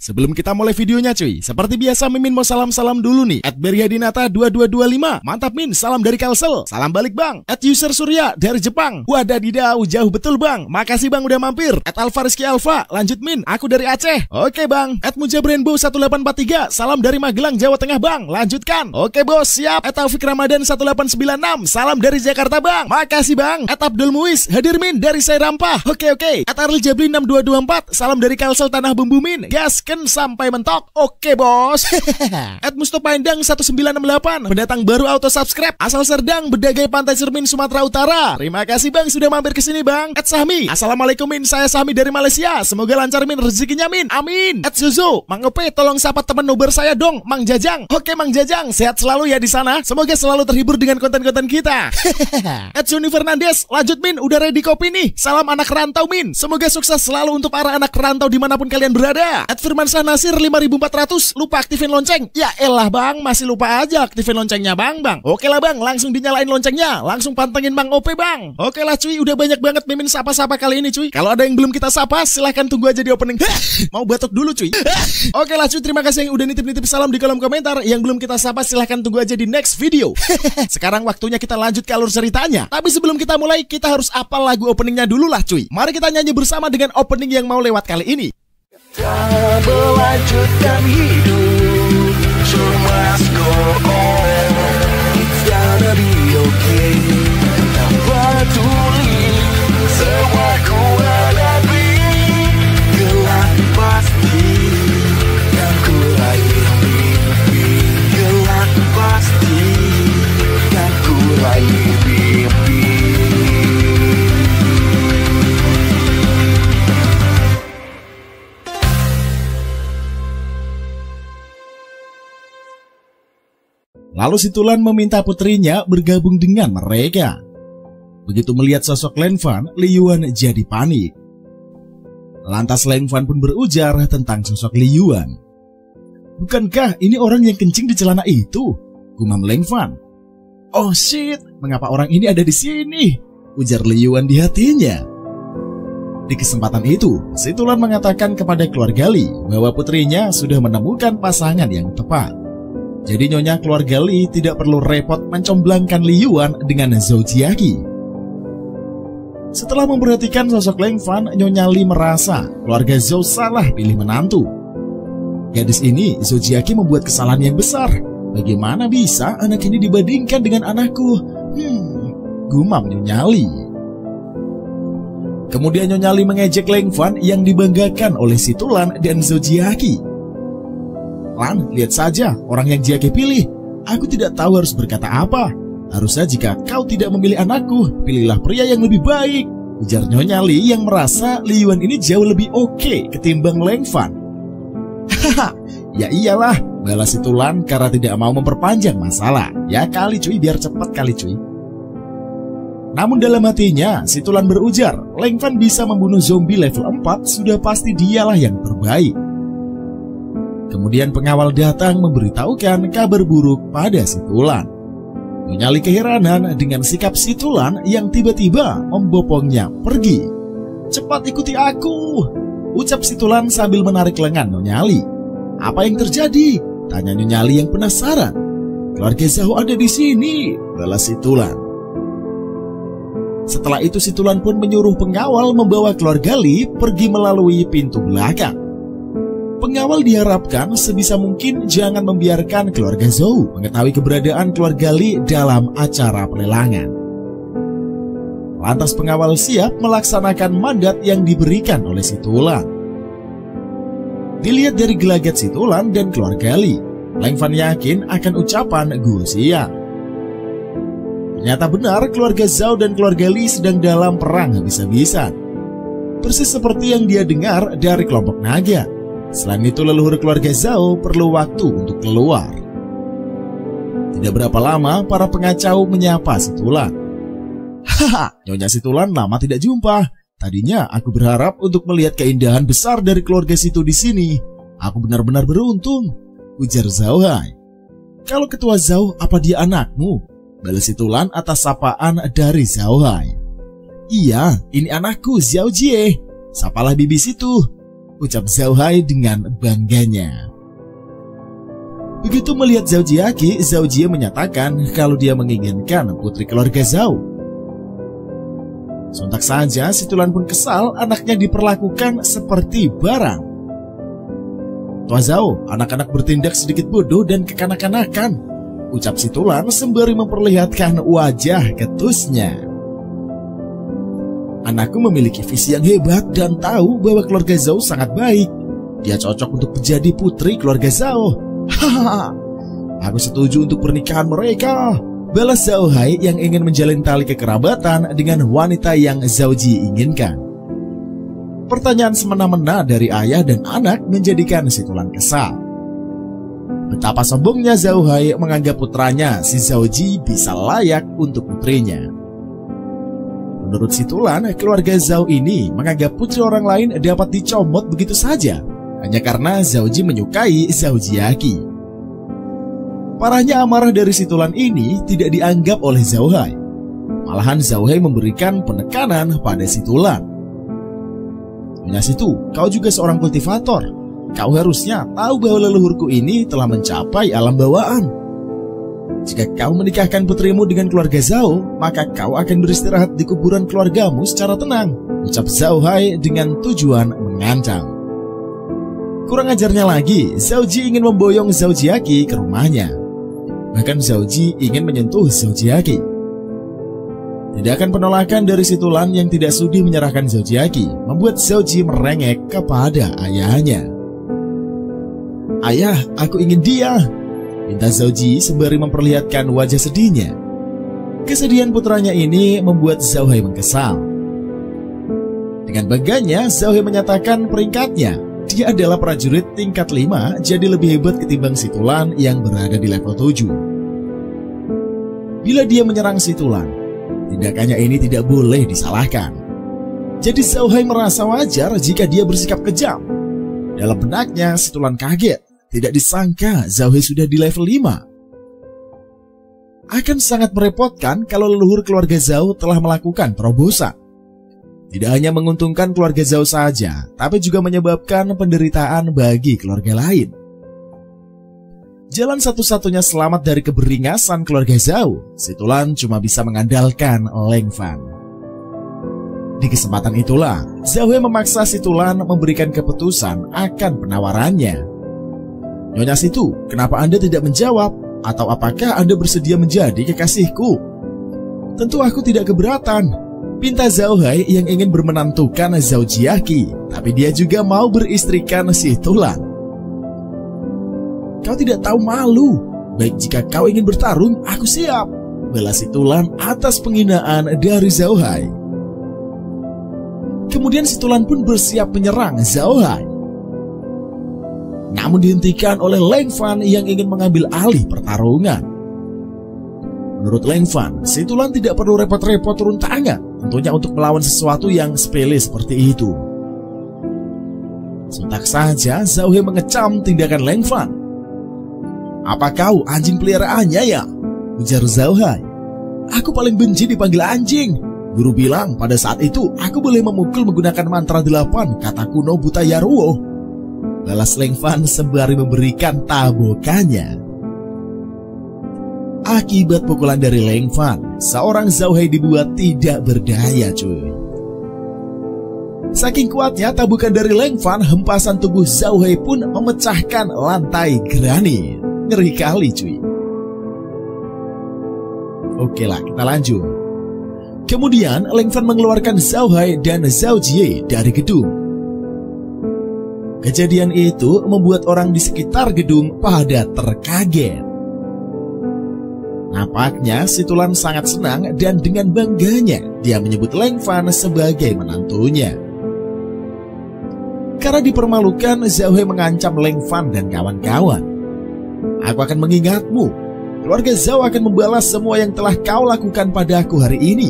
Sebelum kita mulai videonya cuy, seperti biasa Mimin mau salam-salam dulu nih. @beryadinata2225, mantap Min, salam dari Kalsel. Salam balik bang. @user_surya dari Jepang. Wadadidau, jauh betul bang. Makasih bang udah mampir. @alfarizky alfa, lanjut Min, aku dari Aceh. Oke bang. @mujabrainbow1843, salam dari Magelang, Jawa Tengah bang. Lanjutkan. Oke bos, siap. @taufik ramadan 1896, salam dari Jakarta bang. Makasih bang. @abdul muis, hadir Min dari Sairampah. Oke. @arli jabli 6224, salam dari Kalsel Tanah Bumbu Min. Gas sampai mentok. Oke bos. @mustofa endang 1968, pendatang baru auto subscribe, asal Serdang, Bedagai Pantai Cermin, Sumatera Utara. Terima kasih bang sudah mampir ke sini bang. @sahmi, assalamualaikum Min, saya Sahmi dari Malaysia, semoga lancar Min rezekinya Min, amin. @suzu, Mang Ope, tolong sapa teman nobar saya dong, Mang Jajang. Oke Mang Jajang, sehat selalu ya di sana, semoga selalu terhibur dengan konten-konten kita. @Joni Fernandes, lanjut Min, udah ready kopi nih, salam anak rantau Min, semoga sukses selalu untuk para anak rantau dimanapun kalian berada. Firman Nasir 5400, lupa aktifin lonceng. Ya elah bang, masih lupa aja aktifin loncengnya bang. Oke lah bang, langsung dinyalain loncengnya, langsung pantengin Bang Ope bang. Oke lah cuy, udah banyak banget Mimin sapa-sapa kali ini cuy. Kalau ada yang belum kita sapa, silahkan tunggu aja di opening. Mau batuk dulu cuy. Oke lah cuy, terima kasih yang udah nitip-nitip salam di kolom komentar. Yang belum kita sapa, silahkan tunggu aja di next video. Sekarang waktunya kita lanjut ke alur ceritanya. Tapi sebelum kita mulai, kita harus apal lagu openingnya dulu lah cuy. Mari kita nyanyi bersama dengan opening yang mau lewat kali ini. Melanjutkan hidup, so must go on. It's gonna be okay. Tak peduli semua ku hadapi, gelap pasti yang ku raih mimpi. Gelap pasti yang ku raih mimpi. Lalu si Tulan meminta putrinya bergabung dengan mereka. Begitu melihat sosok Lan Fan, Li Yuan jadi panik. Lantas Lan Fan pun berujar tentang sosok Li Yuan. Bukankah ini orang yang kencing di celana itu? Gumam Lan Fan. Oh shit, mengapa orang ini ada di sini? Ujar Li Yuan di hatinya. Di kesempatan itu, si Tulan mengatakan kepada keluarga Li bahwa putrinya sudah menemukan pasangan yang tepat. Jadi nyonya keluarga Li tidak perlu repot mencomblangkan Li Yuan dengan Zhou Jiaqi. Setelah memperhatikan sosok Lan Fan, nyonya Li merasa keluarga Zhou salah pilih menantu. Gadis ini, Zhou Jiaqi, membuat kesalahan yang besar. Bagaimana bisa anak ini dibandingkan dengan anakku? Gumam nyonya Li. Kemudian nyonya Li mengejek Lan Fan yang dibanggakan oleh si Tulan dan Zhou Jiaqi. Lan, lihat saja orang yang Jiaqi pilih. Aku tidak tahu harus berkata apa. Harusnya jika kau tidak memilih anakku, pilihlah pria yang lebih baik, ujar nyonya Li yang merasa Li Yuan ini jauh lebih oke ketimbang Lan Fan. Haha, ya iyalah, balas si Tulan karena tidak mau memperpanjang masalah. Ya kali cuy, biar cepat kali cuy. Namun dalam hatinya, si Tulan berujar, Lan Fan bisa membunuh zombie level 4, sudah pasti dialah yang terbaik. Kemudian pengawal datang memberitahukan kabar buruk pada si Tulan. Nyonya Li keheranan dengan sikap si Tulan yang tiba-tiba membopongnya pergi. Cepat ikuti aku, ucap si Tulan sambil menarik lengan Nyonya Li. Apa yang terjadi? Tanya Nyonya Li yang penasaran. Keluarga Zhou ada di sini, balas si Tulan. Setelah itu si Tulan pun menyuruh pengawal membawa keluarga Li pergi melalui pintu belakang. Pengawal diharapkan sebisa mungkin jangan membiarkan keluarga Zhou mengetahui keberadaan keluarga Li dalam acara pelelangan. Lantas pengawal siap melaksanakan mandat yang diberikan oleh si Tulan. Dilihat dari gelagat si Tulan dan keluarga Li, Lan Fan yakin akan ucapan Gu Xia. Ternyata benar keluarga Zhou dan keluarga Li sedang dalam perang habis-habisan. Persis seperti yang dia dengar dari kelompok naga. Selain itu leluhur keluarga Zhou perlu waktu untuk keluar. Tidak berapa lama para pengacau menyapa si Tulan. Haha, Nyonya si Tulan, lama tidak jumpa. Tadinya aku berharap untuk melihat keindahan besar dari keluarga situ di sini. Aku benar-benar beruntung, ujar Zhou Hai. Kalau ketua Zhou, apa dia anakmu? Balas si Tulan atas sapaan dari Zhou Hai. Iya, ini anakku Xiao Jie. Sapalah bibi situ, ucap Zhao Hai dengan bangganya. Begitu melihat Zhao Jiaqi, Zhao Jie menyatakan kalau dia menginginkan putri keluarga Zhao. Sontak saja si Tulan pun kesal anaknya diperlakukan seperti barang. Tua Zhao, anak-anak bertindak sedikit bodoh dan kekanak-kanakan, ucap si Tulan sembari memperlihatkan wajah ketusnya. Anakku memiliki visi yang hebat dan tahu bahwa keluarga Zhao sangat baik. Dia cocok untuk menjadi putri keluarga Zhao. Hahaha, aku setuju untuk pernikahan mereka, balas Zhao Hai yang ingin menjalin tali kekerabatan dengan wanita yang Zhao Ji inginkan. Pertanyaan semena-mena dari ayah dan anak menjadikan si Tulan kesal. Betapa sombongnya Zhao Hai menganggap putranya si Zhao Ji bisa layak untuk putrinya. Menurut si Tulan, keluarga Zhao ini menganggap putri orang lain dapat dicomot begitu saja hanya karena Zhao Ji menyukai Zhao Jiaqi. Parahnya amarah dari si Tulan ini tidak dianggap oleh Zhao Hai. Malahan Zhao Hai memberikan penekanan pada si Tulan. Nyonya Situ, kau juga seorang kultivator. Kau harusnya tahu bahwa leluhurku ini telah mencapai alam bawaan. Jika kau menikahkan putrimu dengan keluarga Zhao, maka kau akan beristirahat di kuburan keluargamu secara tenang, ucap Zhao Hai dengan tujuan mengancam. Kurang ajarnya lagi, Zhao Ji ingin memboyong Zhao Jiaqi ke rumahnya. Bahkan Zhao Ji ingin menyentuh Zhao Jiaqi. Tidak akan penolakan dari si Tulan yang tidak sudi menyerahkan Zhao Jiaqi membuat Zhao Ji merengek kepada ayahnya. Ayah, aku ingin dia, pinta Zhao Ji sembari memperlihatkan wajah sedihnya. Kesedihan putranya ini membuat Zhao Hai mengkesal. Dengan bangganya, Zhao Hai menyatakan peringkatnya. Dia adalah prajurit tingkat 5, jadi lebih hebat ketimbang si Tulan yang berada di level 7. Bila dia menyerang si Tulan, tindakannya ini tidak boleh disalahkan. Jadi Zhao Hai merasa wajar jika dia bersikap kejam. Dalam benaknya si Tulan kaget, tidak disangka Zhao Hai sudah di level 5. Akan sangat merepotkan kalau leluhur keluarga Zhao telah melakukan terobosan. Tidak hanya menguntungkan keluarga Zhao saja, tapi juga menyebabkan penderitaan bagi keluarga lain. Jalan satu-satunya selamat dari keberingasan keluarga Zhao, si Tulan cuma bisa mengandalkan Leng Fan. Di kesempatan itulah, Zhao Hai memaksa si Tulan memberikan keputusan akan penawarannya. Nyonya Situ, kenapa Anda tidak menjawab? Atau apakah Anda bersedia menjadi kekasihku? Tentu aku tidak keberatan, pinta Zhao Hai yang ingin bermenantukan Zhao Jiaqi, tapi dia juga mau beristrikan si Tulan. Kau tidak tahu malu. Baik jika kau ingin bertarung, aku siap, balas si Tulan atas penghinaan dari Zhao Hai. Kemudian si Tulan pun bersiap menyerang Zhao Hai. Namun dihentikan oleh Leng Fan yang ingin mengambil alih pertarungan. Menurut Leng Fan, si Tulan tidak perlu repot-repot turun tangan, tentunya untuk melawan sesuatu yang sepele seperti itu. Sontak saja Zhao Hai mengecam tindakan Leng Fan. Apa kau anjing peliharaannya ya? Ujar Zhao Hai. Aku paling benci dipanggil anjing. Guru bilang pada saat itu aku boleh memukul menggunakan mantra 8 kata kuno buta Yaruo, balas Leng Fan sembari memberikan tabokannya. Akibat pukulan dari Leng Fan, seorang Zhao Hai dibuat tidak berdaya cuy. Saking kuatnya tabukan dari Leng Fan, hempasan tubuh Zhao Hai pun memecahkan lantai granit. Ngeri kali cuy. Oke lah, kita lanjut. Kemudian Leng Fan mengeluarkan Zhao Hai dan Zhao Jie dari gedung. Kejadian itu membuat orang di sekitar gedung pada terkaget. Nampaknya si Tulan sangat senang dan dengan bangganya dia menyebut Leng Fan sebagai menantunya. Karena dipermalukan, Zhao Hai mengancam Leng Fan dan kawan-kawan. Aku akan mengingatmu. Keluarga Zhao akan membalas semua yang telah kau lakukan padaku hari ini.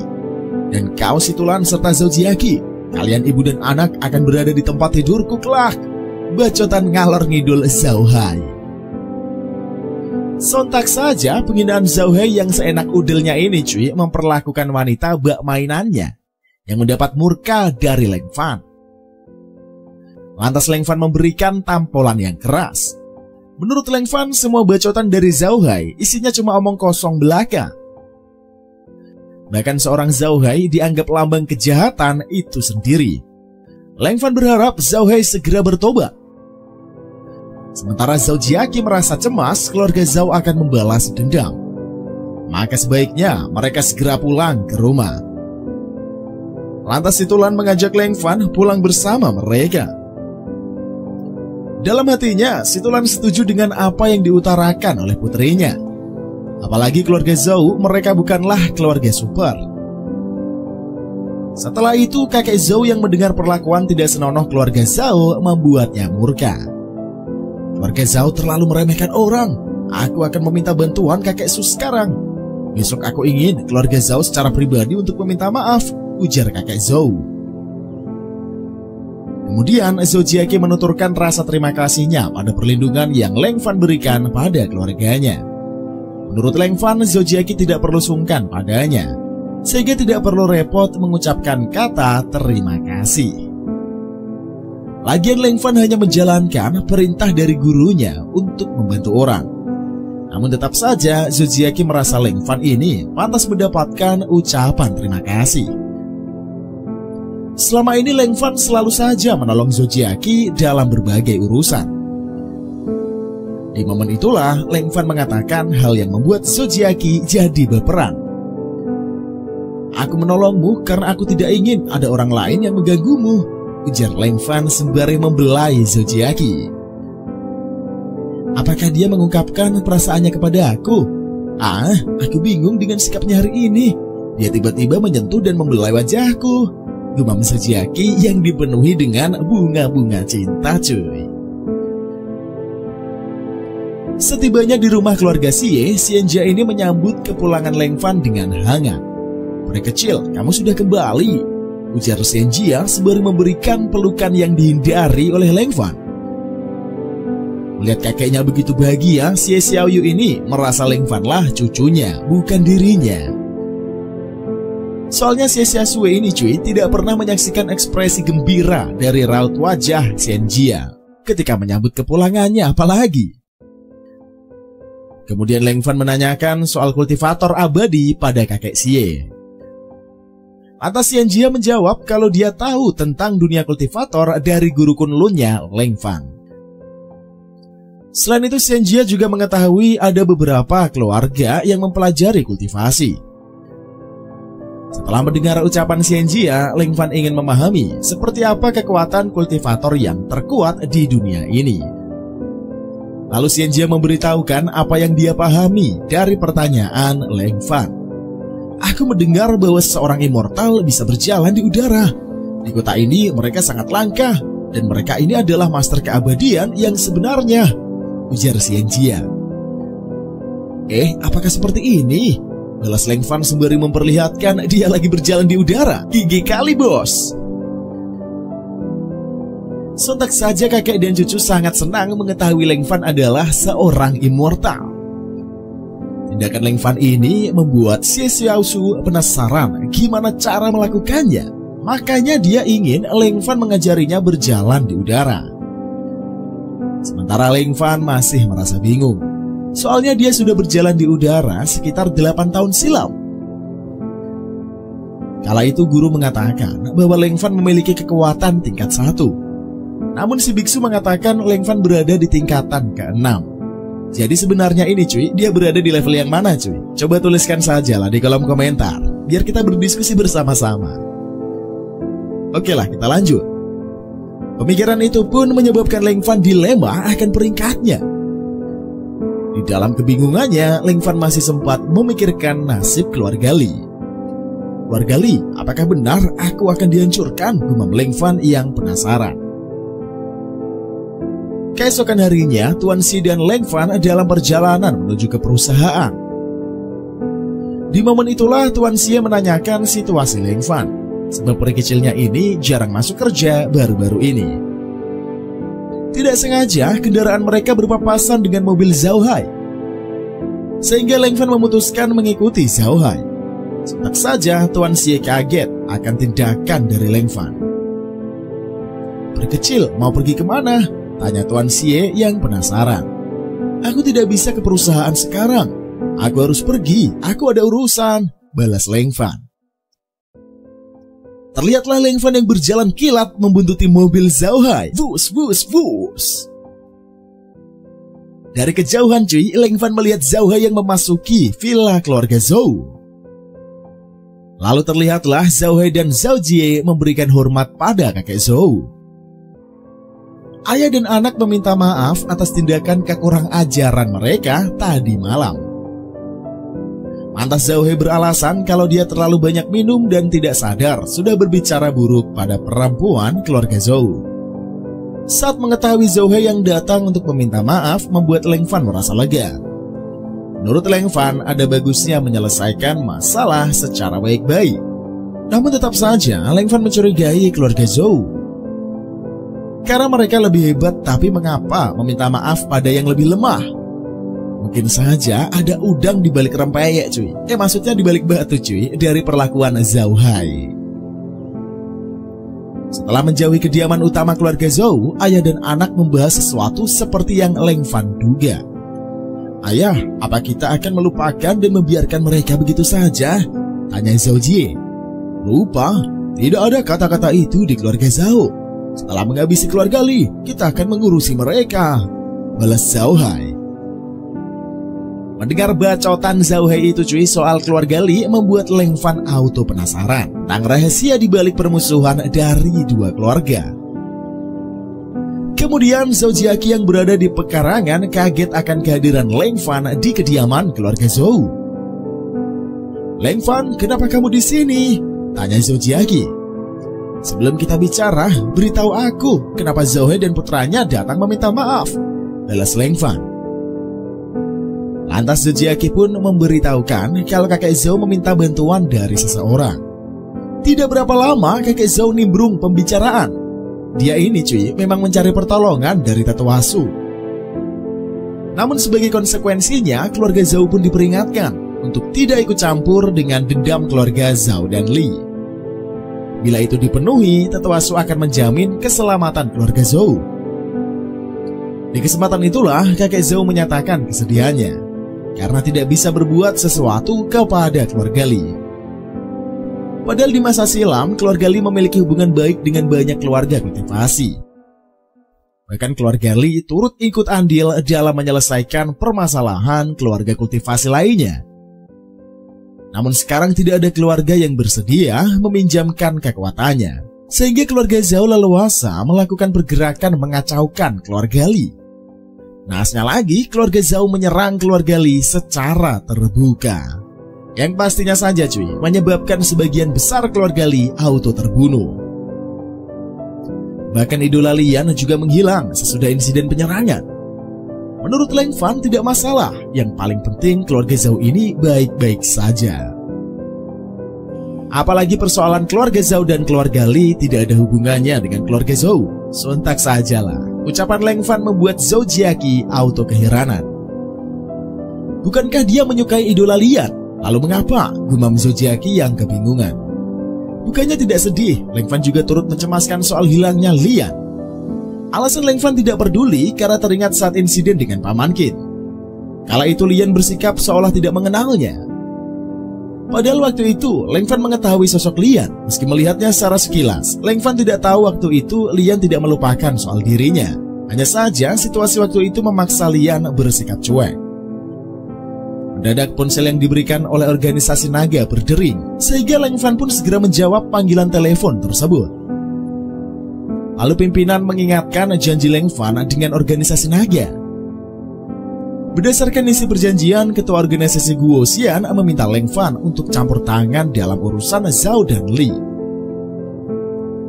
Dan kau si Tulan serta Zhao Jiaqi, kalian ibu dan anak akan berada di tempat tidurku kelak. Bacotan ngalor ngidul Zhao Hai. Sontak saja penghinaan Zhao Hai yang seenak udelnya ini cuy memperlakukan wanita bak mainannya yang mendapat murka dari Leng Fan. Lantas Leng Fan memberikan tampolan yang keras. Menurut Leng Fan, semua bacotan dari Zhao Hai isinya cuma omong kosong belaka. Bahkan seorang Zhao Hai dianggap lambang kejahatan itu sendiri. Leng Fan berharap Zhao Hai segera bertobat. Sementara Zhao Jiaqi merasa cemas keluarga Zhao akan membalas dendam. Maka sebaiknya mereka segera pulang ke rumah. Lantas Situlan mengajak Leng Fan pulang bersama mereka. Dalam hatinya, Situlan setuju dengan apa yang diutarakan oleh putrinya. Apalagi keluarga Zhao, mereka bukanlah keluarga super. Setelah itu, kakek Zhao yang mendengar perlakuan tidak senonoh keluarga Zhao membuatnya murka. Keluarga Zhao terlalu meremehkan orang. Aku akan meminta bantuan kakek Su sekarang. Besok aku ingin keluarga Zhao secara pribadi untuk meminta maaf, ujar kakek Zhao. Kemudian Zhao Jiaqi menuturkan rasa terima kasihnya pada perlindungan yang Leng Fan berikan pada keluarganya. Menurut Leng Fan, Zhao Jiaqi tidak perlu sungkan padanya, sehingga tidak perlu repot mengucapkan kata terima kasih. Lagian Leng Fan hanya menjalankan perintah dari gurunya untuk membantu orang. Namun tetap saja Zhao Jiaqi merasa Leng Fan ini pantas mendapatkan ucapan terima kasih. Selama ini Leng Fan selalu saja menolong Zhao Jiaqi dalam berbagai urusan. Di momen itulah Leng Fan mengatakan hal yang membuat Zhao Jiaqi jadi berperan. Aku menolongmu karena aku tidak ingin ada orang lain yang mengganggumu, ujar Leng Fan sembari membelai Zhao Jiaqi. Apakah dia mengungkapkan perasaannya kepada aku? Aku bingung dengan sikapnya hari ini. Dia tiba-tiba menyentuh dan membelai wajahku, gumam Zhao Jiaqi yang dipenuhi dengan bunga-bunga cinta, cuy. Setibanya di rumah keluarga Xie, Xianjia ini menyambut kepulangan Leng Fan dengan hangat. "Putri kecil, kamu sudah kembali," ujar Xianjia sembari memberikan pelukan yang dihindari oleh Leng Fan. Melihat kakeknya begitu bahagia, Xie Xiaoyu ini merasa Leng Fan lah cucunya, bukan dirinya. Soalnya Xie Xiaoyu ini cuy tidak pernah menyaksikan ekspresi gembira dari raut wajah Xianjia ketika menyambut kepulangannya apalagi. Kemudian Leng Fan menanyakan soal kultivator abadi pada kakek Xie. Lantas Xianjia menjawab kalau dia tahu tentang dunia kultivator dari guru kunlunnya Leng Fan. Selain itu Xianjia juga mengetahui ada beberapa keluarga yang mempelajari kultivasi. Setelah mendengar ucapan Xianjia, Leng Fan ingin memahami seperti apa kekuatan kultivator yang terkuat di dunia ini. Lalu Xianjia memberitahukan apa yang dia pahami dari pertanyaan Leng Fan. "Aku mendengar bahwa seorang immortal bisa berjalan di udara. Di kota ini mereka sangat langka, dan mereka ini adalah master keabadian yang sebenarnya," ujar Xianjia. Apakah seperti ini? Balas Leng Fan sembari memperlihatkan dia lagi berjalan di udara. Gigi kali bos. Sontak saja kakek dan cucu sangat senang mengetahui Leng Fan adalah seorang immortal. Tindakan Leng Fan ini membuat Xie Xiaoyu penasaran gimana cara melakukannya. Makanya dia ingin Leng Fan mengajarinya berjalan di udara. Sementara Leng Fan masih merasa bingung. Soalnya dia sudah berjalan di udara sekitar 8 tahun silam. Kala itu guru mengatakan bahwa Leng Fan memiliki kekuatan tingkat 1. Namun si biksu mengatakan Leng Fan berada di tingkatan ke-6. Jadi sebenarnya ini cuy, dia berada di level yang mana cuy? Coba tuliskan saja lah di kolom komentar, biar kita berdiskusi bersama-sama. Oke lah, kita lanjut. Pemikiran itu pun menyebabkan Leng Fan dilema akan peringkatnya. Di dalam kebingungannya, Leng Fan masih sempat memikirkan nasib keluarga Li. "Keluarga Li, apakah benar aku akan dihancurkan?" gumam Leng Fan yang penasaran. Keesokan harinya, Tuan Xi dan Leng Fan dalam perjalanan menuju ke perusahaan. Di momen itulah Tuan Xi menanyakan situasi Leng Fan, sebab peri kecilnya ini jarang masuk kerja baru-baru ini. Tidak sengaja kendaraan mereka berpapasan dengan mobil Zhao Hai, sehingga Leng Fan memutuskan mengikuti Zhao Hai. Sontak saja Tuan Xi kaget akan tindakan dari Leng Fan. Berkecil, mau pergi kemana? Tanya Tuan Xie yang penasaran. Aku tidak bisa ke perusahaan sekarang. Aku harus pergi, aku ada urusan, balas Leng Fan. Terlihatlah Leng Fan yang berjalan kilat membuntuti mobil Zhao Hai. Vus, vus, vus. Dari kejauhan cuy, Leng Fan melihat Zhao Hai yang memasuki villa keluarga Zhou. Lalu terlihatlah Zhao Hai dan Zhao Jie memberikan hormat pada kakek Zhou. Ayah dan anak meminta maaf atas tindakan kekurang ajaran mereka tadi malam. Lantas Zhao Hai beralasan kalau dia terlalu banyak minum dan tidak sadar sudah berbicara buruk pada perempuan keluarga Zhou. Saat mengetahui Zhao Hai yang datang untuk meminta maaf membuat Leng Fan merasa lega. Menurut Leng Fan, ada bagusnya menyelesaikan masalah secara baik-baik. Namun tetap saja Leng Fan mencurigai keluarga Zhou. Karena mereka lebih hebat, tapi mengapa meminta maaf pada yang lebih lemah? Mungkin saja ada udang di balik rempeyek cuy. Maksudnya di balik batu cuy, dari perlakuan Zhao Hai. Setelah menjauhi kediaman utama keluarga Zhou, ayah dan anak membahas sesuatu seperti yang Leng Fan duga. Ayah, apa kita akan melupakan dan membiarkan mereka begitu saja? Tanya Zhao Jie. Lupa, tidak ada kata-kata itu di keluarga Zhao. Setelah menghabisi keluarga Li, kita akan mengurusi mereka, balas Zhao Hai. Mendengar bacotan Zhao Hai itu cuy soal keluarga Li membuat Leng Fan auto penasaran tentang rahasia di balik permusuhan dari dua keluarga. Kemudian Zhao Jiaqi yang berada di pekarangan kaget akan kehadiran Leng Fan di kediaman keluarga Zhou. Leng Fan, kenapa kamu di sini? Tanya Zhao Jiaqi. Sebelum kita bicara, beritahu aku kenapa Zhao Hai dan putranya datang meminta maaf, balas Leng Fan. Lantas Zhao Jiaqi pun memberitahukan kalau kakek Zhou meminta bantuan dari seseorang. Tidak berapa lama kakek Zhou nimbrung pembicaraan. Dia ini cuy memang mencari pertolongan dari tetua Su. Namun sebagai konsekuensinya keluarga Zhou pun diperingatkan untuk tidak ikut campur dengan dendam keluarga Zhao dan Li. Bila itu dipenuhi, tetua Su akan menjamin keselamatan keluarga Zhou. Di kesempatan itulah kakek Zhou menyatakan kesedihannya karena tidak bisa berbuat sesuatu kepada keluarga Li. Padahal di masa silam, keluarga Li memiliki hubungan baik dengan banyak keluarga kultivasi. Bahkan keluarga Li turut ikut andil dalam menyelesaikan permasalahan keluarga kultivasi lainnya. Namun sekarang tidak ada keluarga yang bersedia meminjamkan kekuatannya, sehingga keluarga Zhao leluasa melakukan pergerakan mengacaukan keluarga Li. Naasnya lagi, keluarga Zhao menyerang keluarga Li secara terbuka. Yang pastinya saja cuy, menyebabkan sebagian besar keluarga Li auto terbunuh. Bahkan idola Lian juga menghilang sesudah insiden penyerangan. Menurut Leng Fan tidak masalah, yang paling penting keluarga Zhao ini baik-baik saja. Apalagi persoalan keluarga Zhao dan keluarga Li tidak ada hubungannya dengan keluarga Zhou. Sontak sajalah, ucapan Leng Fan membuat Zhao Jiaqi auto keheranan. Bukankah dia menyukai idola Lian? Lalu mengapa? Gumam Zhao Jiaqi yang kebingungan. Bukannya tidak sedih, Leng Fan juga turut mencemaskan soal hilangnya Lian. Alasan Leng Fan tidak peduli karena teringat saat insiden dengan Paman Qin. Kala itu Lian bersikap seolah tidak mengenalnya. Padahal waktu itu Leng Fan mengetahui sosok Lian. Meski melihatnya secara sekilas, Leng Fan tidak tahu waktu itu Lian tidak melupakan soal dirinya. Hanya saja situasi waktu itu memaksa Lian bersikap cuek. Mendadak ponsel yang diberikan oleh organisasi naga berdering, sehingga Leng Fan pun segera menjawab panggilan telepon tersebut. Lalu pimpinan mengingatkan janji Leng Fan dengan organisasi naga. Berdasarkan isi perjanjian, ketua organisasi Guo Xian meminta Leng Fan untuk campur tangan dalam urusan Zhao dan Li.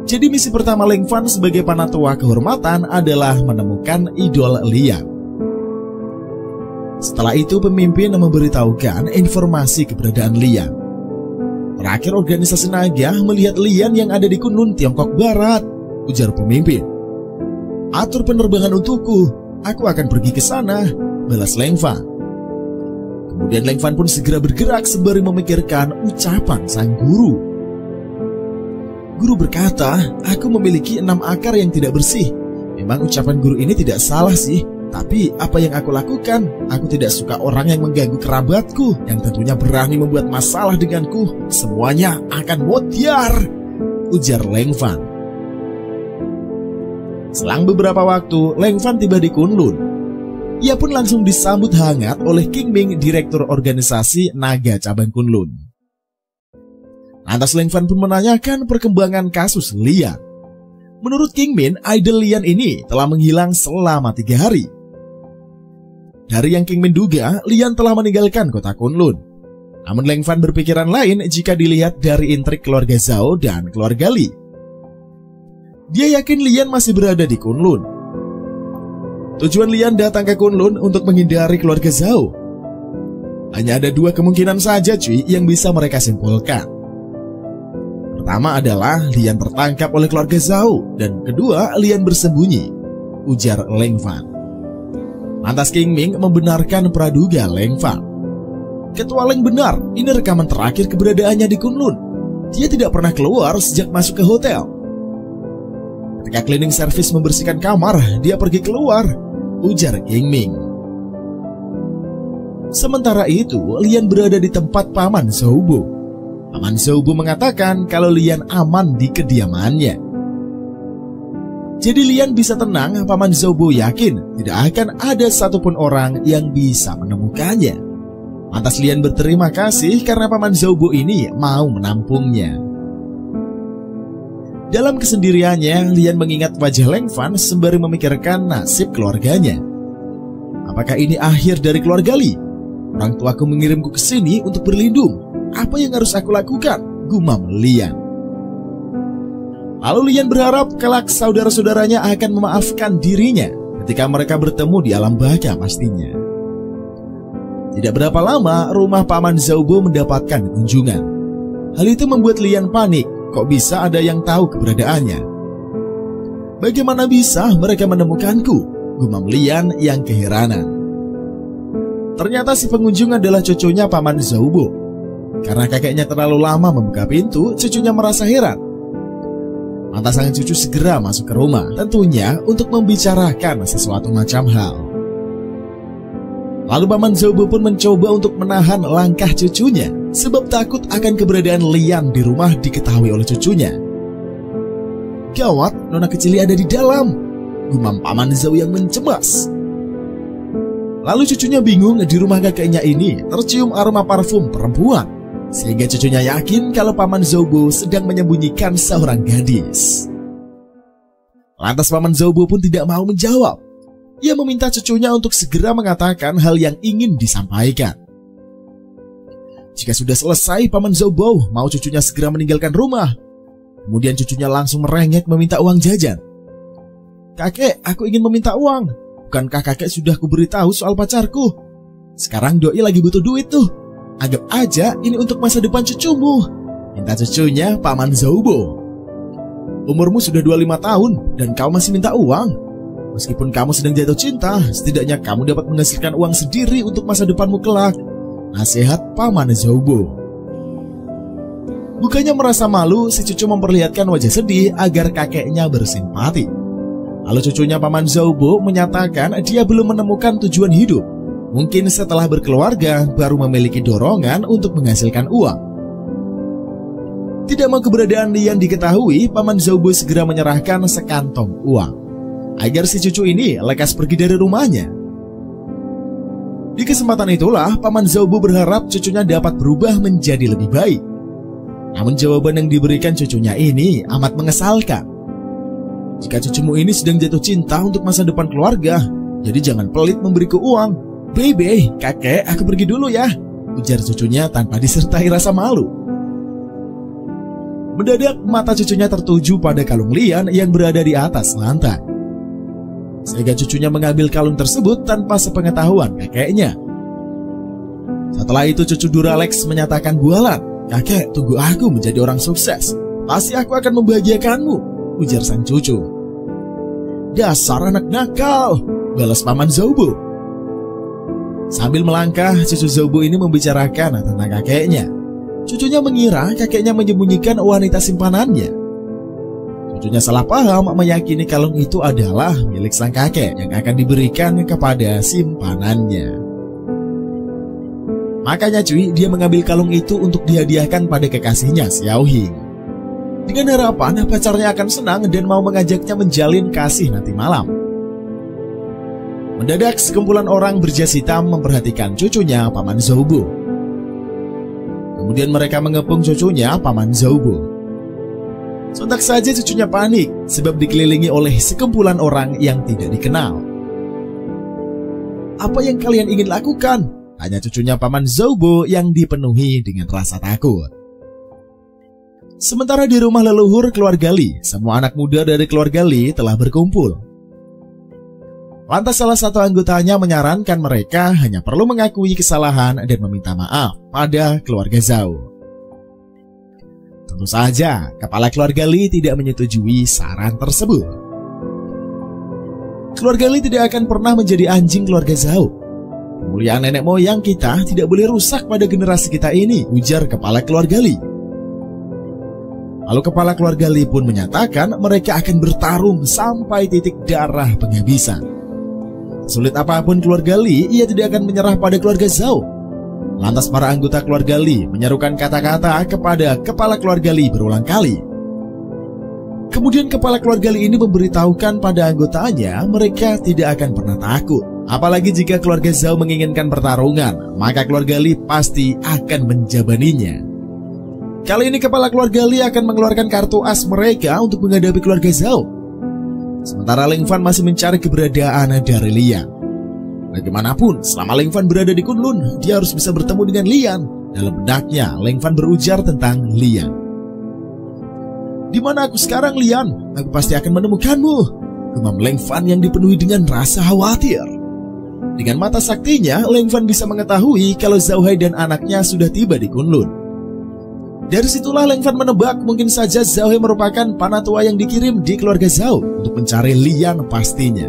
Jadi misi pertama Leng Fan sebagai panatua kehormatan adalah menemukan idol Lian. Setelah itu pemimpin memberitahukan informasi keberadaan Lian. Terakhir organisasi naga melihat Lian yang ada di Kunlun, Tiongkok Barat, ujar pemimpin. Atur penerbangan untukku, aku akan pergi ke sana, balas Leng Fan. Kemudian Leng Fan pun segera bergerak sembari memikirkan ucapan sang guru. Guru berkata, aku memiliki 6 akar yang tidak bersih. Memang ucapan guru ini tidak salah sih. Tapi apa yang aku lakukan? Aku tidak suka orang yang mengganggu kerabatku, yang tentunya berani membuat masalah denganku. Semuanya akan mutiar, ujar Leng Fan. Selang beberapa waktu, Leng Fan tiba di Kunlun. Ia pun langsung disambut hangat oleh King Ming, direktur organisasi Naga Cabang Kunlun. Lantas Leng Fan pun menanyakan perkembangan kasus Lian. Menurut King Min, idol Lian ini telah menghilang selama 3 hari. Dari yang King Min duga, Lian telah meninggalkan kota Kunlun. Namun Leng Fan berpikiran lain jika dilihat dari intrik keluarga Zhao dan keluarga Li. Dia yakin Lian masih berada di Kunlun. Tujuan Lian datang ke Kunlun untuk menghindari keluarga Zhao. Hanya ada 2 kemungkinan saja cuy yang bisa mereka simpulkan. Pertama adalah Lian tertangkap oleh keluarga Zhao, dan kedua Lian bersembunyi, ujar Leng Fan. Lantas King Ming membenarkan praduga Leng Fan. Ketua Leng benar, ini rekaman terakhir keberadaannya di Kunlun. Dia tidak pernah keluar sejak masuk ke hotel. Ketika cleaning service membersihkan kamar, dia pergi keluar, ujar King Ming. Sementara itu, Lian berada di tempat Paman Zhoubo. Paman Zhoubo mengatakan kalau Lian aman di kediamannya. Jadi Lian bisa tenang, Paman Zhoubo yakin tidak akan ada satupun orang yang bisa menemukannya. Lantas Lian berterima kasih karena Paman Zhoubo ini mau menampungnya. Dalam kesendiriannya, Lian mengingat wajah Leng Fan sembari memikirkan nasib keluarganya. Apakah ini akhir dari keluarga Li? Orang tuaku mengirimku ke sini untuk berlindung. Apa yang harus aku lakukan? Gumam Lian. Lalu Lian berharap kelak saudara-saudaranya akan memaafkan dirinya ketika mereka bertemu di alam baka pastinya. Tidak berapa lama, rumah Paman Zhoubo mendapatkan kunjungan. Hal itu membuat Lian panik. Kok bisa ada yang tahu keberadaannya? Bagaimana bisa mereka menemukanku? Gumam Lian yang keheranan. Ternyata si pengunjung adalah cucunya Paman Zhoubo. Karena kakeknya terlalu lama membuka pintu, cucunya merasa heran. Lantas sang cucu segera masuk ke rumah, tentunya untuk membicarakan sesuatu macam hal. Lalu Paman Zhoubo pun mencoba untuk menahan langkah cucunya, sebab takut akan keberadaan Lian di rumah diketahui oleh cucunya. Gawat, nona kecil ada di dalam, gumam Paman Zhou yang mencemas. Lalu cucunya bingung, di rumah kakeknya ini tercium aroma parfum perempuan. Sehingga cucunya yakin kalau Paman Zhoubo sedang menyembunyikan seorang gadis. Lantas Paman Zhoubo pun tidak mau menjawab. Ia meminta cucunya untuk segera mengatakan hal yang ingin disampaikan. Jika sudah selesai, Paman Zhoubo mau cucunya segera meninggalkan rumah. Kemudian cucunya langsung merengek meminta uang jajan. Kakek, aku ingin meminta uang. Bukankah kakek sudah kuberitahu soal pacarku? Sekarang doi lagi butuh duit tuh. Anggap aja ini untuk masa depan cucumu, minta cucunya Paman Zhoubo. Umurmu sudah 25 tahun dan kau masih minta uang. Meskipun kamu sedang jatuh cinta, setidaknya kamu dapat menghasilkan uang sendiri untuk masa depanmu kelak. Nasihat Paman Zhoubo. Bukannya merasa malu, si cucu memperlihatkan wajah sedih agar kakeknya bersimpati. Lalu cucunya Paman Zhoubo menyatakan dia belum menemukan tujuan hidup. Mungkin setelah berkeluarga baru memiliki dorongan untuk menghasilkan uang. Tidak mau keberadaan Lian diketahui, Paman Zhoubo segera menyerahkan sekantong uang agar si cucu ini lekas pergi dari rumahnya. Di kesempatan itulah Paman Zhoubo berharap cucunya dapat berubah menjadi lebih baik. Namun jawaban yang diberikan cucunya ini amat mengesalkan. Jika cucumu ini sedang jatuh cinta untuk masa depan keluarga, jadi jangan pelit memberiku uang. Baby, kakek, aku pergi dulu ya, ujar cucunya tanpa disertai rasa malu. Mendadak mata cucunya tertuju pada kalung Lian yang berada di atas lantai. Sehingga cucunya mengambil kalung tersebut tanpa sepengetahuan kakeknya. Setelah itu cucu Duralex menyatakan bualan, kakek, tunggu aku menjadi orang sukses. Pasti aku akan membahagiakanmu, ujar sang cucu. Dasar anak nakal, balas Paman Zhoubo. Sambil melangkah, cucu Zhoubo ini membicarakan tentang kakeknya. Cucunya mengira kakeknya menyembunyikan wanita simpanannya. Cucunya salah paham meyakini kalung itu adalah milik sang kakek yang akan diberikan kepada simpanannya. Makanya cuy, dia mengambil kalung itu untuk dihadiahkan pada kekasihnya Xiao Hing, dengan harapan pacarnya akan senang dan mau mengajaknya menjalin kasih nanti malam. Mendadak sekumpulan orang berjas hitam memperhatikan cucunya Paman Zhoubo. Kemudian mereka mengepung cucunya Paman Zhoubo. Sontak saja cucunya panik sebab dikelilingi oleh sekumpulan orang yang tidak dikenal. "Apa yang kalian ingin lakukan?" tanya cucunya Paman Zhoubo yang dipenuhi dengan rasa takut. Sementara di rumah leluhur keluarga Li, semua anak muda dari keluarga Li telah berkumpul. Lantas salah satu anggotanya menyarankan mereka hanya perlu mengakui kesalahan dan meminta maaf pada keluarga Zhao. Tentu saja, kepala keluarga Li tidak menyetujui saran tersebut. Keluarga Li tidak akan pernah menjadi anjing keluarga Zhao. Kemuliaan nenek moyang kita tidak boleh rusak pada generasi kita ini, ujar kepala keluarga Li. Lalu kepala keluarga Li pun menyatakan mereka akan bertarung sampai titik darah penghabisan. Sulit apapun keluarga Li, ia tidak akan menyerah pada keluarga Zhao. Lantas para anggota keluarga Li menyerukan kata-kata kepada kepala keluarga Li berulang kali. Kemudian kepala keluarga Li ini memberitahukan pada anggotanya mereka tidak akan pernah takut. Apalagi jika keluarga Zhao menginginkan pertarungan, maka keluarga Li pasti akan menjabaninya. Kali ini kepala keluarga Li akan mengeluarkan kartu as mereka untuk menghadapi keluarga Zhao. Sementara Ling Fan masih mencari keberadaan dari Lian. Bagaimanapun, selama Ling Fan berada di Kunlun, dia harus bisa bertemu dengan Lian. Dalam benaknya, Ling Fan berujar tentang Lian. "Di mana aku sekarang, Lian? Aku pasti akan menemukanmu," gumam Ling Fan yang dipenuhi dengan rasa khawatir. Dengan mata saktinya, Ling Fan bisa mengetahui kalau Zhao Hai dan anaknya sudah tiba di Kunlun. Dari situlah Ling Fan menebak mungkin saja Zhao Hai merupakan panah tua yang dikirim di keluarga Zhao untuk mencari Lian pastinya.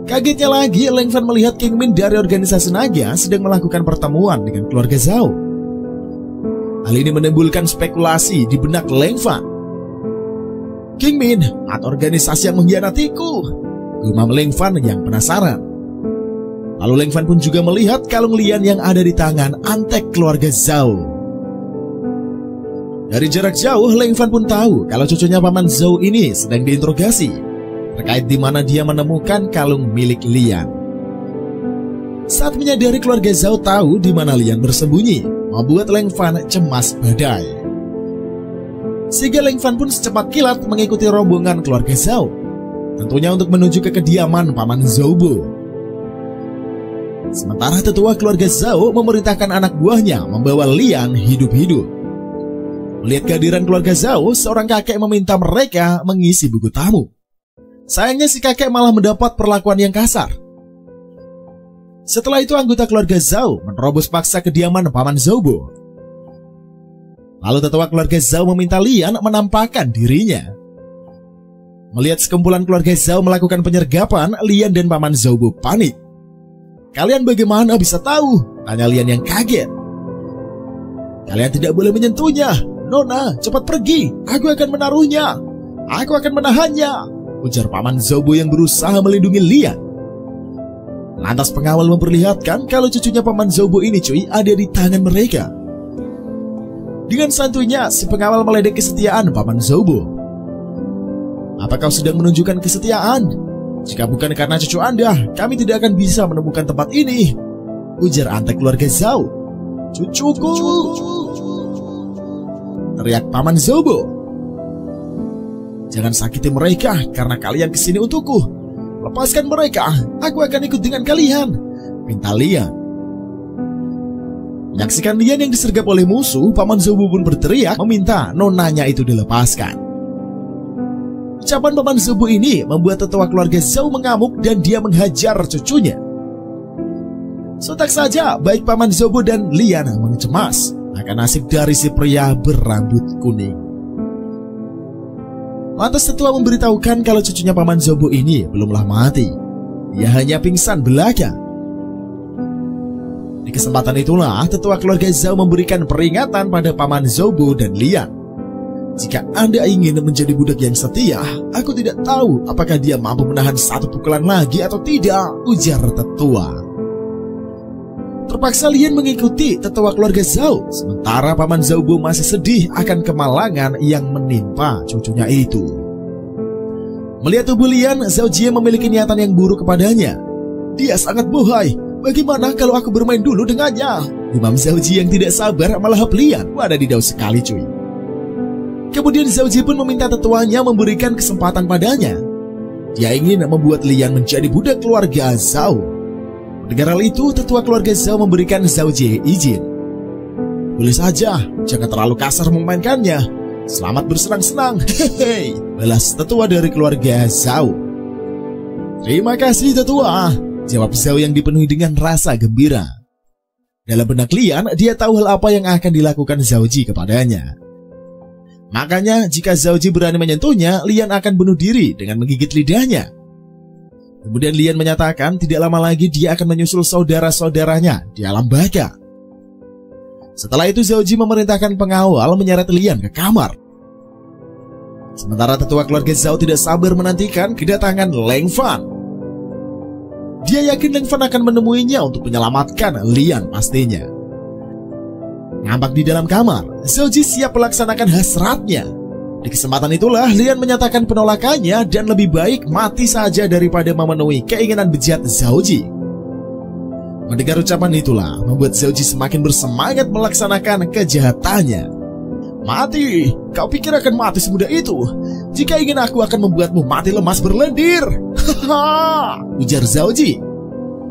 Kagetnya lagi, Ling Fan melihat King Min dari organisasi naga sedang melakukan pertemuan dengan keluarga Zhao. Hal ini menimbulkan spekulasi di benak Ling Fan. "King Min, atau organisasi yang mengkhianatiku?" gumam Ling Fan yang penasaran. Lalu Ling Fan pun juga melihat kalung Lian yang ada di tangan antek keluarga Zhao. Dari jarak jauh, Ling Fan pun tahu kalau cucunya Paman Zhou ini sedang diinterogasi terkait di mana dia menemukan kalung milik Lian. Saat menyadari keluarga Zhao tahu di mana Lian bersembunyi, membuat Ling Fan cemas badai. Sehingga Ling Fan pun secepat kilat mengikuti rombongan keluarga Zhao, tentunya untuk menuju ke kediaman Paman Zhoubo. Sementara tetua keluarga Zhao memerintahkan anak buahnya membawa Lian hidup-hidup. Melihat kehadiran keluarga Zhao, seorang kakek meminta mereka mengisi buku tamu. Sayangnya si kakek malah mendapat perlakuan yang kasar. Setelah itu anggota keluarga Zhao menerobos paksa kediaman Paman Zhoubo. Lalu tetua keluarga Zhao meminta Lian menampakkan dirinya. Melihat sekumpulan keluarga Zhao melakukan penyergapan, Lian dan Paman Zhoubo panik. "Kalian bagaimana bisa tahu?" tanya Lian yang kaget. "Kalian tidak boleh menyentuhnya. Nona, cepat pergi. Aku akan menaruhnya. Aku akan menahannya," ujar Paman Zhoubo yang berusaha melindungi Lian. Lantas pengawal memperlihatkan kalau cucunya Paman Zhoubo ini cuy ada di tangan mereka. Dengan santuinya, si pengawal meledek kesetiaan Paman Zhoubo. "Apa kau sedang menunjukkan kesetiaan? Jika bukan karena cucu Anda, kami tidak akan bisa menemukan tempat ini," ujar antek keluarga Zhao. "Cucuku!" teriak Paman Zhoubo. "Jangan sakiti mereka karena kalian kesini untukku. Lepaskan mereka, aku akan ikut dengan kalian," pinta Lian. Menyaksikan Lian yang disergap oleh musuh, Paman Zhoubo pun berteriak meminta nonanya itu dilepaskan. Ucapan Paman Zhoubo ini membuat tetua keluarga Zhao mengamuk dan dia menghajar cucunya. Sontak saja baik Paman Zhoubo dan Lian mencemas akan nasib dari si pria berambut kuning. Lantas tetua memberitahukan kalau cucunya Paman Zhoubo ini belumlah mati. Ia hanya pingsan belaka. Di kesempatan itulah tetua keluarga Zhao memberikan peringatan pada Paman Zhoubo dan Lian. Jika Anda ingin menjadi budak yang setia, aku tidak tahu apakah dia mampu menahan satu pukulan lagi atau tidak, ujar tetua. Terpaksa Lian mengikuti tetua keluarga Zhao, sementara paman Zhao Bo masih sedih akan kemalangan yang menimpa cucunya itu. Melihat tubuh Lian, Zhao Jie memiliki niatan yang buruk kepadanya. Dia sangat bohai, bagaimana kalau aku bermain dulu dengannya? Imam Zhao Jie yang tidak sabar melahap Lian. Wadidaw sekali cuy. Kemudian Zhao Jie pun meminta tetuanya memberikan kesempatan padanya. Dia ingin membuat Lian menjadi budak keluarga Zhao. Mendengar hal itu, tetua keluarga Zhao memberikan Zhao Jie izin. Boleh saja, jangan terlalu kasar memainkannya. Selamat bersenang-senang, hehehe, balas tetua dari keluarga Zhao. Terima kasih tetua, jawab Zhao yang dipenuhi dengan rasa gembira. Dalam benak Lian, dia tahu hal apa yang akan dilakukan Zhao Ji kepadanya. Makanya jika Zhao Ji berani menyentuhnya, Lian akan bunuh diri dengan menggigit lidahnya. Kemudian Lian menyatakan tidak lama lagi dia akan menyusul saudara-saudaranya di alam baka. Setelah itu Zhao Ji memerintahkan pengawal menyeret Lian ke kamar. Sementara tetua keluarga Zhao tidak sabar menantikan kedatangan Leng Fan. Dia yakin Leng Fan akan menemuinya untuk menyelamatkan Lian pastinya. Nampak di dalam kamar, Zhao Ji siap melaksanakan hasratnya. Di kesempatan itulah Lian menyatakan penolakannya dan lebih baik mati saja daripada memenuhi keinginan bejat Zhao Ji. Mendengar ucapan itulah membuat Zhao Ji semakin bersemangat melaksanakan kejahatannya. Mati, kau pikir akan mati semudah itu? Jika ingin aku akan membuatmu mati lemas berlendir. Haha, ujar Zhao Ji.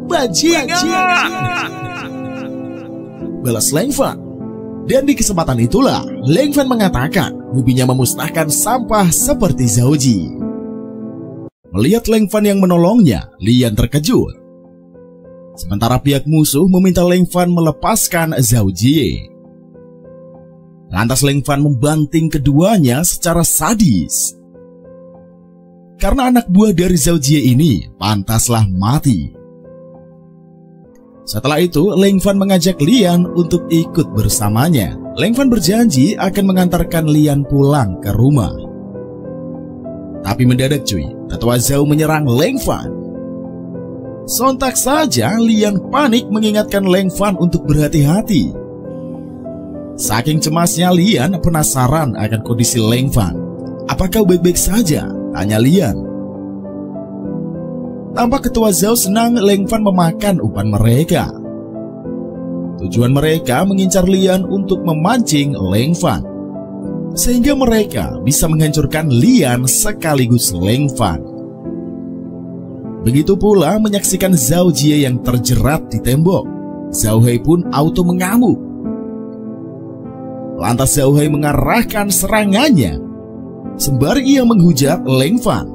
Bajingan, balas Leng Fan. Dan di kesempatan itulah Leng Fan mengatakan hobinya memusnahkan sampah seperti Zhao Ji. Melihat Leng Fan yang menolongnya, Lian terkejut. Sementara pihak musuh meminta Leng Fan melepaskan Zhao Ji. Lantas Leng Fan membanting keduanya secara sadis. Karena anak buah dari Zhao Ji ini pantaslah mati. Setelah itu, Leng Fan mengajak Lian untuk ikut bersamanya. Leng Fan berjanji akan mengantarkan Lian pulang ke rumah. Tapi mendadak cuy, tetua Zhao menyerang Leng Fan. Sontak saja Lian panik mengingatkan Leng Fan untuk berhati-hati. Saking cemasnya Lian penasaran akan kondisi Leng Fan. Apa kau baik-baik saja? Tanya Lian. Tampak ketua Zhao senang Leng Fan memakan umpan mereka. Tujuan mereka mengincar Lian untuk memancing Leng Fan, sehingga mereka bisa menghancurkan Lian sekaligus Leng Fan. Begitu pula menyaksikan Zhao Jie yang terjerat di tembok. Zhao Hai pun auto mengamuk. Lantas Zhao Hai mengarahkan serangannya, sembari ia menghujat Leng Fan.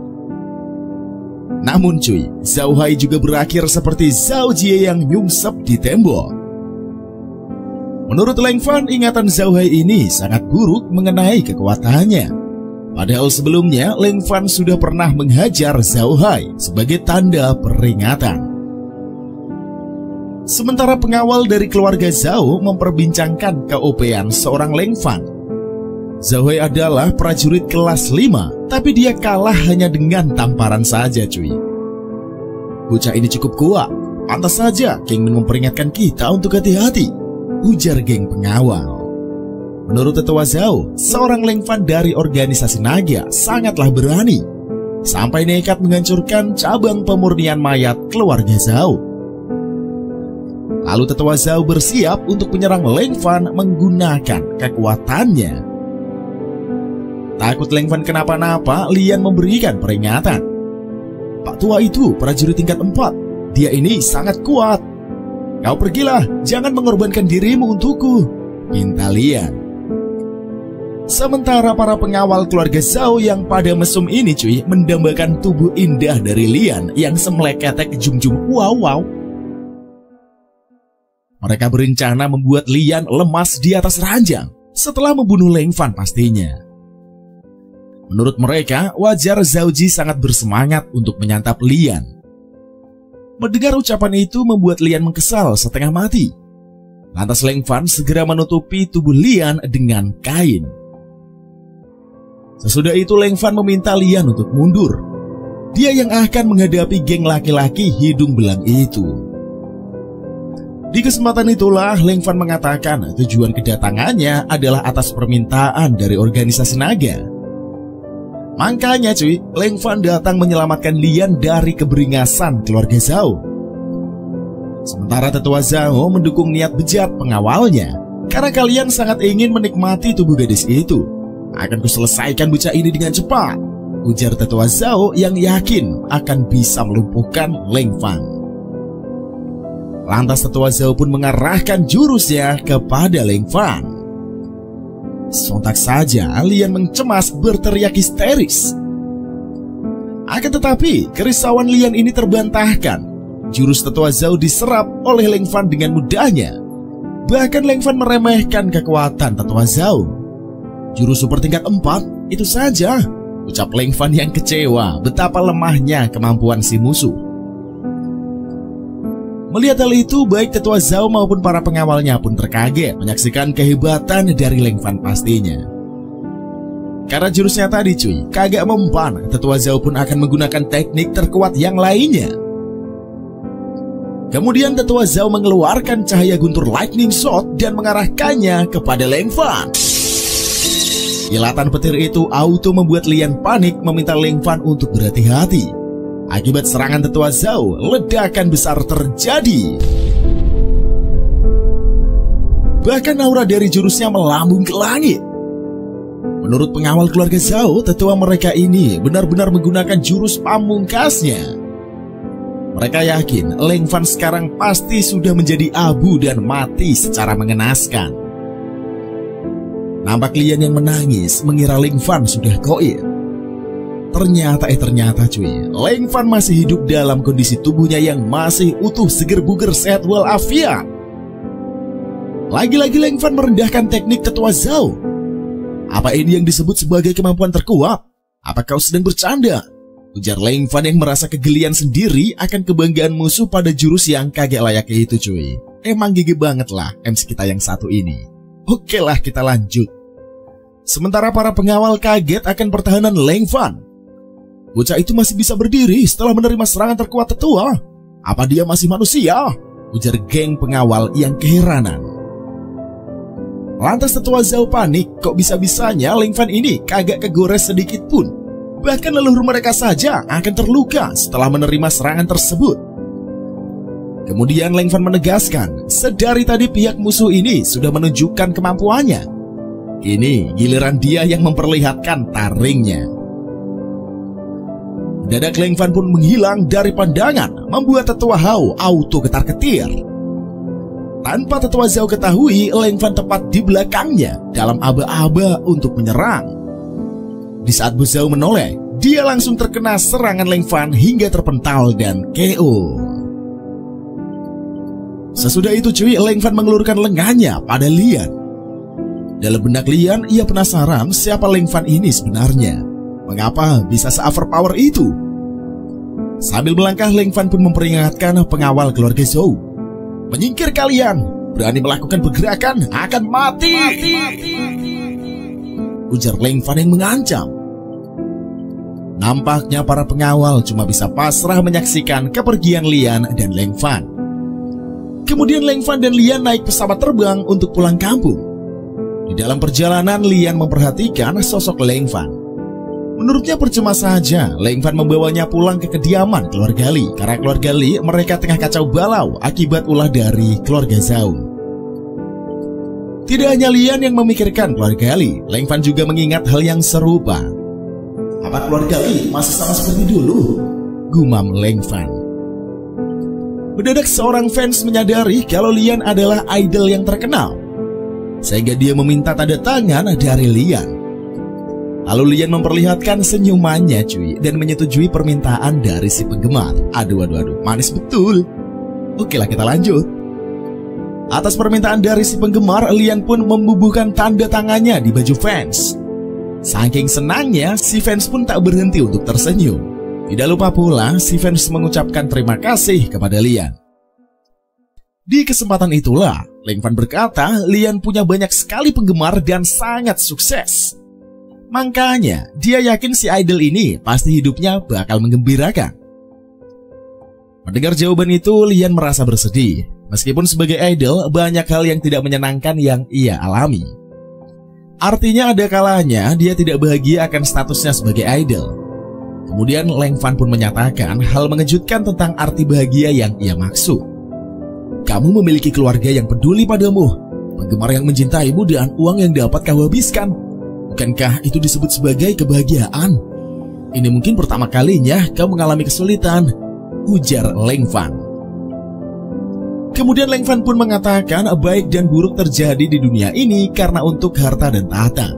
Namun cuy, Zhao Hai juga berakhir seperti Zhao Jie yang nyungsep di tembok. Menurut Leng Fan, ingatan Zhao Hai ini sangat buruk mengenai kekuatannya. Padahal sebelumnya Leng Fan sudah pernah menghajar Zhao Hai sebagai tanda peringatan. Sementara pengawal dari keluarga Zhao memperbincangkan keOP-an seorang Leng Fan. Zhao Hai adalah prajurit kelas 5, tapi dia kalah hanya dengan tamparan saja cuy. Bocah ini cukup kuat, pantas saja King Min memperingatkan kita untuk hati-hati, ujar geng pengawal. Menurut tetua Zhao, seorang Leng Fan dari organisasi naga sangatlah berani, sampai nekat menghancurkan cabang pemurnian mayat keluarga Zhao. Lalu tetua Zhao bersiap untuk menyerang Leng Fan menggunakan kekuatannya. Takut Leng Fan kenapa-napa, Lian memberikan peringatan. Pak tua itu prajurit tingkat 4. Dia ini sangat kuat. Kau pergilah, jangan mengorbankan dirimu untukku, pinta Lian. Sementara para pengawal keluarga Zhao yang pada mesum ini cuy mendambakan tubuh indah dari Lian yang semeleketek jum-jum wow. Mereka berencana membuat Lian lemas di atas ranjang setelah membunuh Leng Fan pastinya. Menurut mereka, wajar Zhao Ji sangat bersemangat untuk menyantap Lian. Mendengar ucapan itu membuat Lian mengkesal setengah mati. Lantas Leng Fan segera menutupi tubuh Lian dengan kain. Sesudah itu Leng Fan meminta Lian untuk mundur. Dia yang akan menghadapi geng laki-laki hidung belang itu. Di kesempatan itulah Leng Fan mengatakan tujuan kedatangannya adalah atas permintaan dari organisasi naga. Makanya cuy, Leng Fan datang menyelamatkan Lian dari keberingasan keluarga Zhao. Sementara tetua Zhao mendukung niat bejat pengawalnya. Karena kalian sangat ingin menikmati tubuh gadis itu. Akan kuselesaikan bocah ini dengan cepat, ujar tetua Zhao yang yakin akan bisa melumpuhkan Leng Fan. Lantas tetua Zhao pun mengarahkan jurusnya kepada Leng Fan. Sontak saja Lian mencemas berteriak histeris. Akan tetapi kerisauan Lian ini terbantahkan. Jurus tetua Zhao diserap oleh Leng Fan dengan mudahnya. Bahkan Leng Fan meremehkan kekuatan tetua Zhao. Jurus super tingkat 4 itu saja, ucap Leng Fan yang kecewa betapa lemahnya kemampuan si musuh. Melihat hal itu, baik tetua Zhao maupun para pengawalnya pun terkaget menyaksikan kehebatan dari Leng Fan pastinya. Karena jurusnya tadi cuy, kagak mempan, tetua Zhao pun akan menggunakan teknik terkuat yang lainnya. Kemudian tetua Zhao mengeluarkan cahaya guntur lightning shot dan mengarahkannya kepada Leng Fan. Kilatan petir itu auto membuat Lian panik meminta Leng Fan untuk berhati-hati. Akibat serangan tetua Zhao, ledakan besar terjadi. Bahkan aura dari jurusnya melambung ke langit. Menurut pengawal keluarga Zhao, tetua mereka ini benar-benar menggunakan jurus pamungkasnya. Mereka yakin Leng Fan sekarang pasti sudah menjadi abu dan mati secara mengenaskan. Nampak Lian yang menangis mengira Leng Fan sudah goib. Ternyata cuy, Leng Fan masih hidup dalam kondisi tubuhnya yang masih utuh, seger buger, sehat walafiat. Lagi-lagi Leng Fan merendahkan teknik tetua Zhao. Apa ini yang disebut sebagai kemampuan terkuat? Apa kau sedang bercanda? Ujar Leng Fan yang merasa kegelian sendiri akan kebanggaan musuh pada jurus yang kagak layak itu cuy. Emang gigi banget lah MC kita yang satu ini. Oke lah, kita lanjut. Sementara para pengawal kaget akan pertahanan Leng Fan. Bocah itu masih bisa berdiri setelah menerima serangan terkuat tetua. Apa dia masih manusia? Ujar geng pengawal yang keheranan. Lantas tetua Zhao panik, kok bisa-bisanya Leng Fan ini kagak kegores sedikit pun. Bahkan leluhur mereka saja akan terluka setelah menerima serangan tersebut. Kemudian Leng Fan menegaskan, sedari tadi pihak musuh ini sudah menunjukkan kemampuannya. Kini giliran dia yang memperlihatkan taringnya. Mendadak Leng Fan pun menghilang dari pandangan, membuat tetua Zhao auto ketar-ketir. Tanpa tetua Zhao ketahui, Leng Fan tepat di belakangnya dalam aba-aba untuk menyerang. Di saat Bos Zhao menoleh, dia langsung terkena serangan Leng Fan hingga terpental dan KO. Sesudah itu cuy, Leng Fan mengelurkan lengannya pada Lian. Dalam benak Lian, ia penasaran siapa Leng Fan ini sebenarnya. Mengapa bisa se-overpower itu? Sambil melangkah, Leng Fan pun memperingatkan pengawal keluarga Zhao. Menyingkir kalian, berani melakukan pergerakan akan mati. Ujar Leng Fan yang mengancam. Nampaknya para pengawal cuma bisa pasrah menyaksikan kepergian Lian dan Leng Fan. Kemudian Leng Fan dan Lian naik pesawat terbang untuk pulang kampung. Di dalam perjalanan, Lian memperhatikan sosok Leng Fan. Menurutnya percuma saja Leng Fan membawanya pulang ke kediaman keluarga Li. Karena keluarga Li mereka tengah kacau balau akibat ulah dari keluarga Zhao. Tidak hanya Lian yang memikirkan keluarga Li, Leng Fan juga mengingat hal yang serupa. Apa keluarga Li masih sama seperti dulu? Gumam Leng Fan. Mendadak seorang fans menyadari kalau Lian adalah idol yang terkenal, sehingga dia meminta tanda tangan dari Lian. Lalu Lian memperlihatkan senyumannya cuy dan menyetujui permintaan dari si penggemar. Aduh, manis betul. Oke lah, kita lanjut. Atas permintaan dari si penggemar, Lian pun membubuhkan tanda tangannya di baju fans. Saking senangnya, si fans pun tak berhenti untuk tersenyum. Tidak lupa pula, si fans mengucapkan terima kasih kepada Lian. Di kesempatan itulah, Leng Fan berkata Lian punya banyak sekali penggemar dan sangat sukses. Makanya dia yakin si idol ini pasti hidupnya bakal menggembirakan. Mendengar jawaban itu, Lian merasa bersedih. Meskipun sebagai idol, banyak hal yang tidak menyenangkan yang ia alami. Artinya ada kalanya dia tidak bahagia akan statusnya sebagai idol. Kemudian Leng Fan pun menyatakan hal mengejutkan tentang arti bahagia yang ia maksud. Kamu memiliki keluarga yang peduli padamu, penggemar yang mencintaimu, dan uang yang dapat kau habiskan. Bukankah itu disebut sebagai kebahagiaan? Ini mungkin pertama kalinya kau mengalami kesulitan, ujar Leng Fan. Kemudian Leng Fan pun mengatakan baik dan buruk terjadi di dunia ini karena untuk harta dan tahta.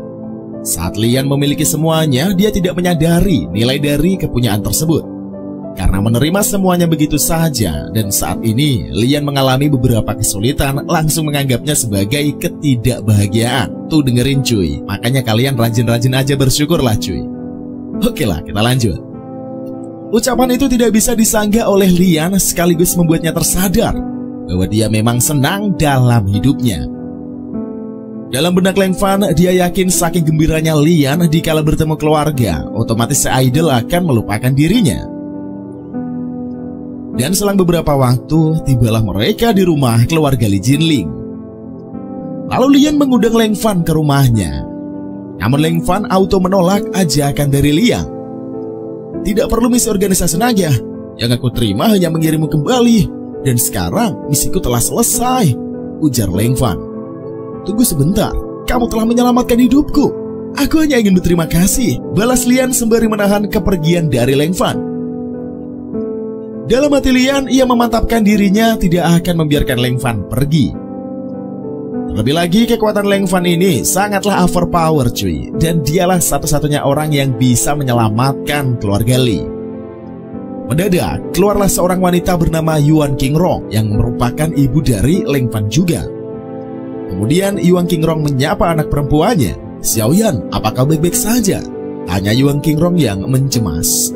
Saat Lian memiliki semuanya, dia tidak menyadari nilai dari kepunyaan tersebut. Karena menerima semuanya begitu saja, dan saat ini Lian mengalami beberapa kesulitan, langsung menganggapnya sebagai ketidakbahagiaan. Tuh dengerin cuy, makanya kalian rajin-rajin aja bersyukur lah cuy. Oke lah, kita lanjut. Ucapan itu tidak bisa disanggah oleh Lian, sekaligus membuatnya tersadar bahwa dia memang senang dalam hidupnya. Dalam benak Leng Fan, dia yakin saking gembiranya Lian dikala bertemu keluarga, otomatis si idol akan melupakan dirinya. Dan selang beberapa waktu, tibalah mereka di rumah keluarga Li Jinling. Lalu Lian mengundang Leng Fan ke rumahnya. Namun Leng Fan auto menolak ajakan dari Lian. Tidak perlu misi organisasi naga, yang aku terima hanya mengirimmu kembali. Dan sekarang misiku telah selesai, ujar Leng Fan. Tunggu sebentar, kamu telah menyelamatkan hidupku. Aku hanya ingin berterima kasih, balas Lian sembari menahan kepergian dari Leng Fan. Dalam hati Lian, ia memantapkan dirinya tidak akan membiarkan Leng Fan pergi. Terlebih lagi, kekuatan Leng Fan ini sangatlah overpower cuy, dan dialah satu-satunya orang yang bisa menyelamatkan keluarga Li. Mendadak, keluarlah seorang wanita bernama Yuan Qingrong yang merupakan ibu dari Leng Fan juga. Kemudian Yuan Qingrong menyapa anak perempuannya. Xiaoyan, apakah baik-baik saja? Tanya Yuan Qingrong yang mencemas.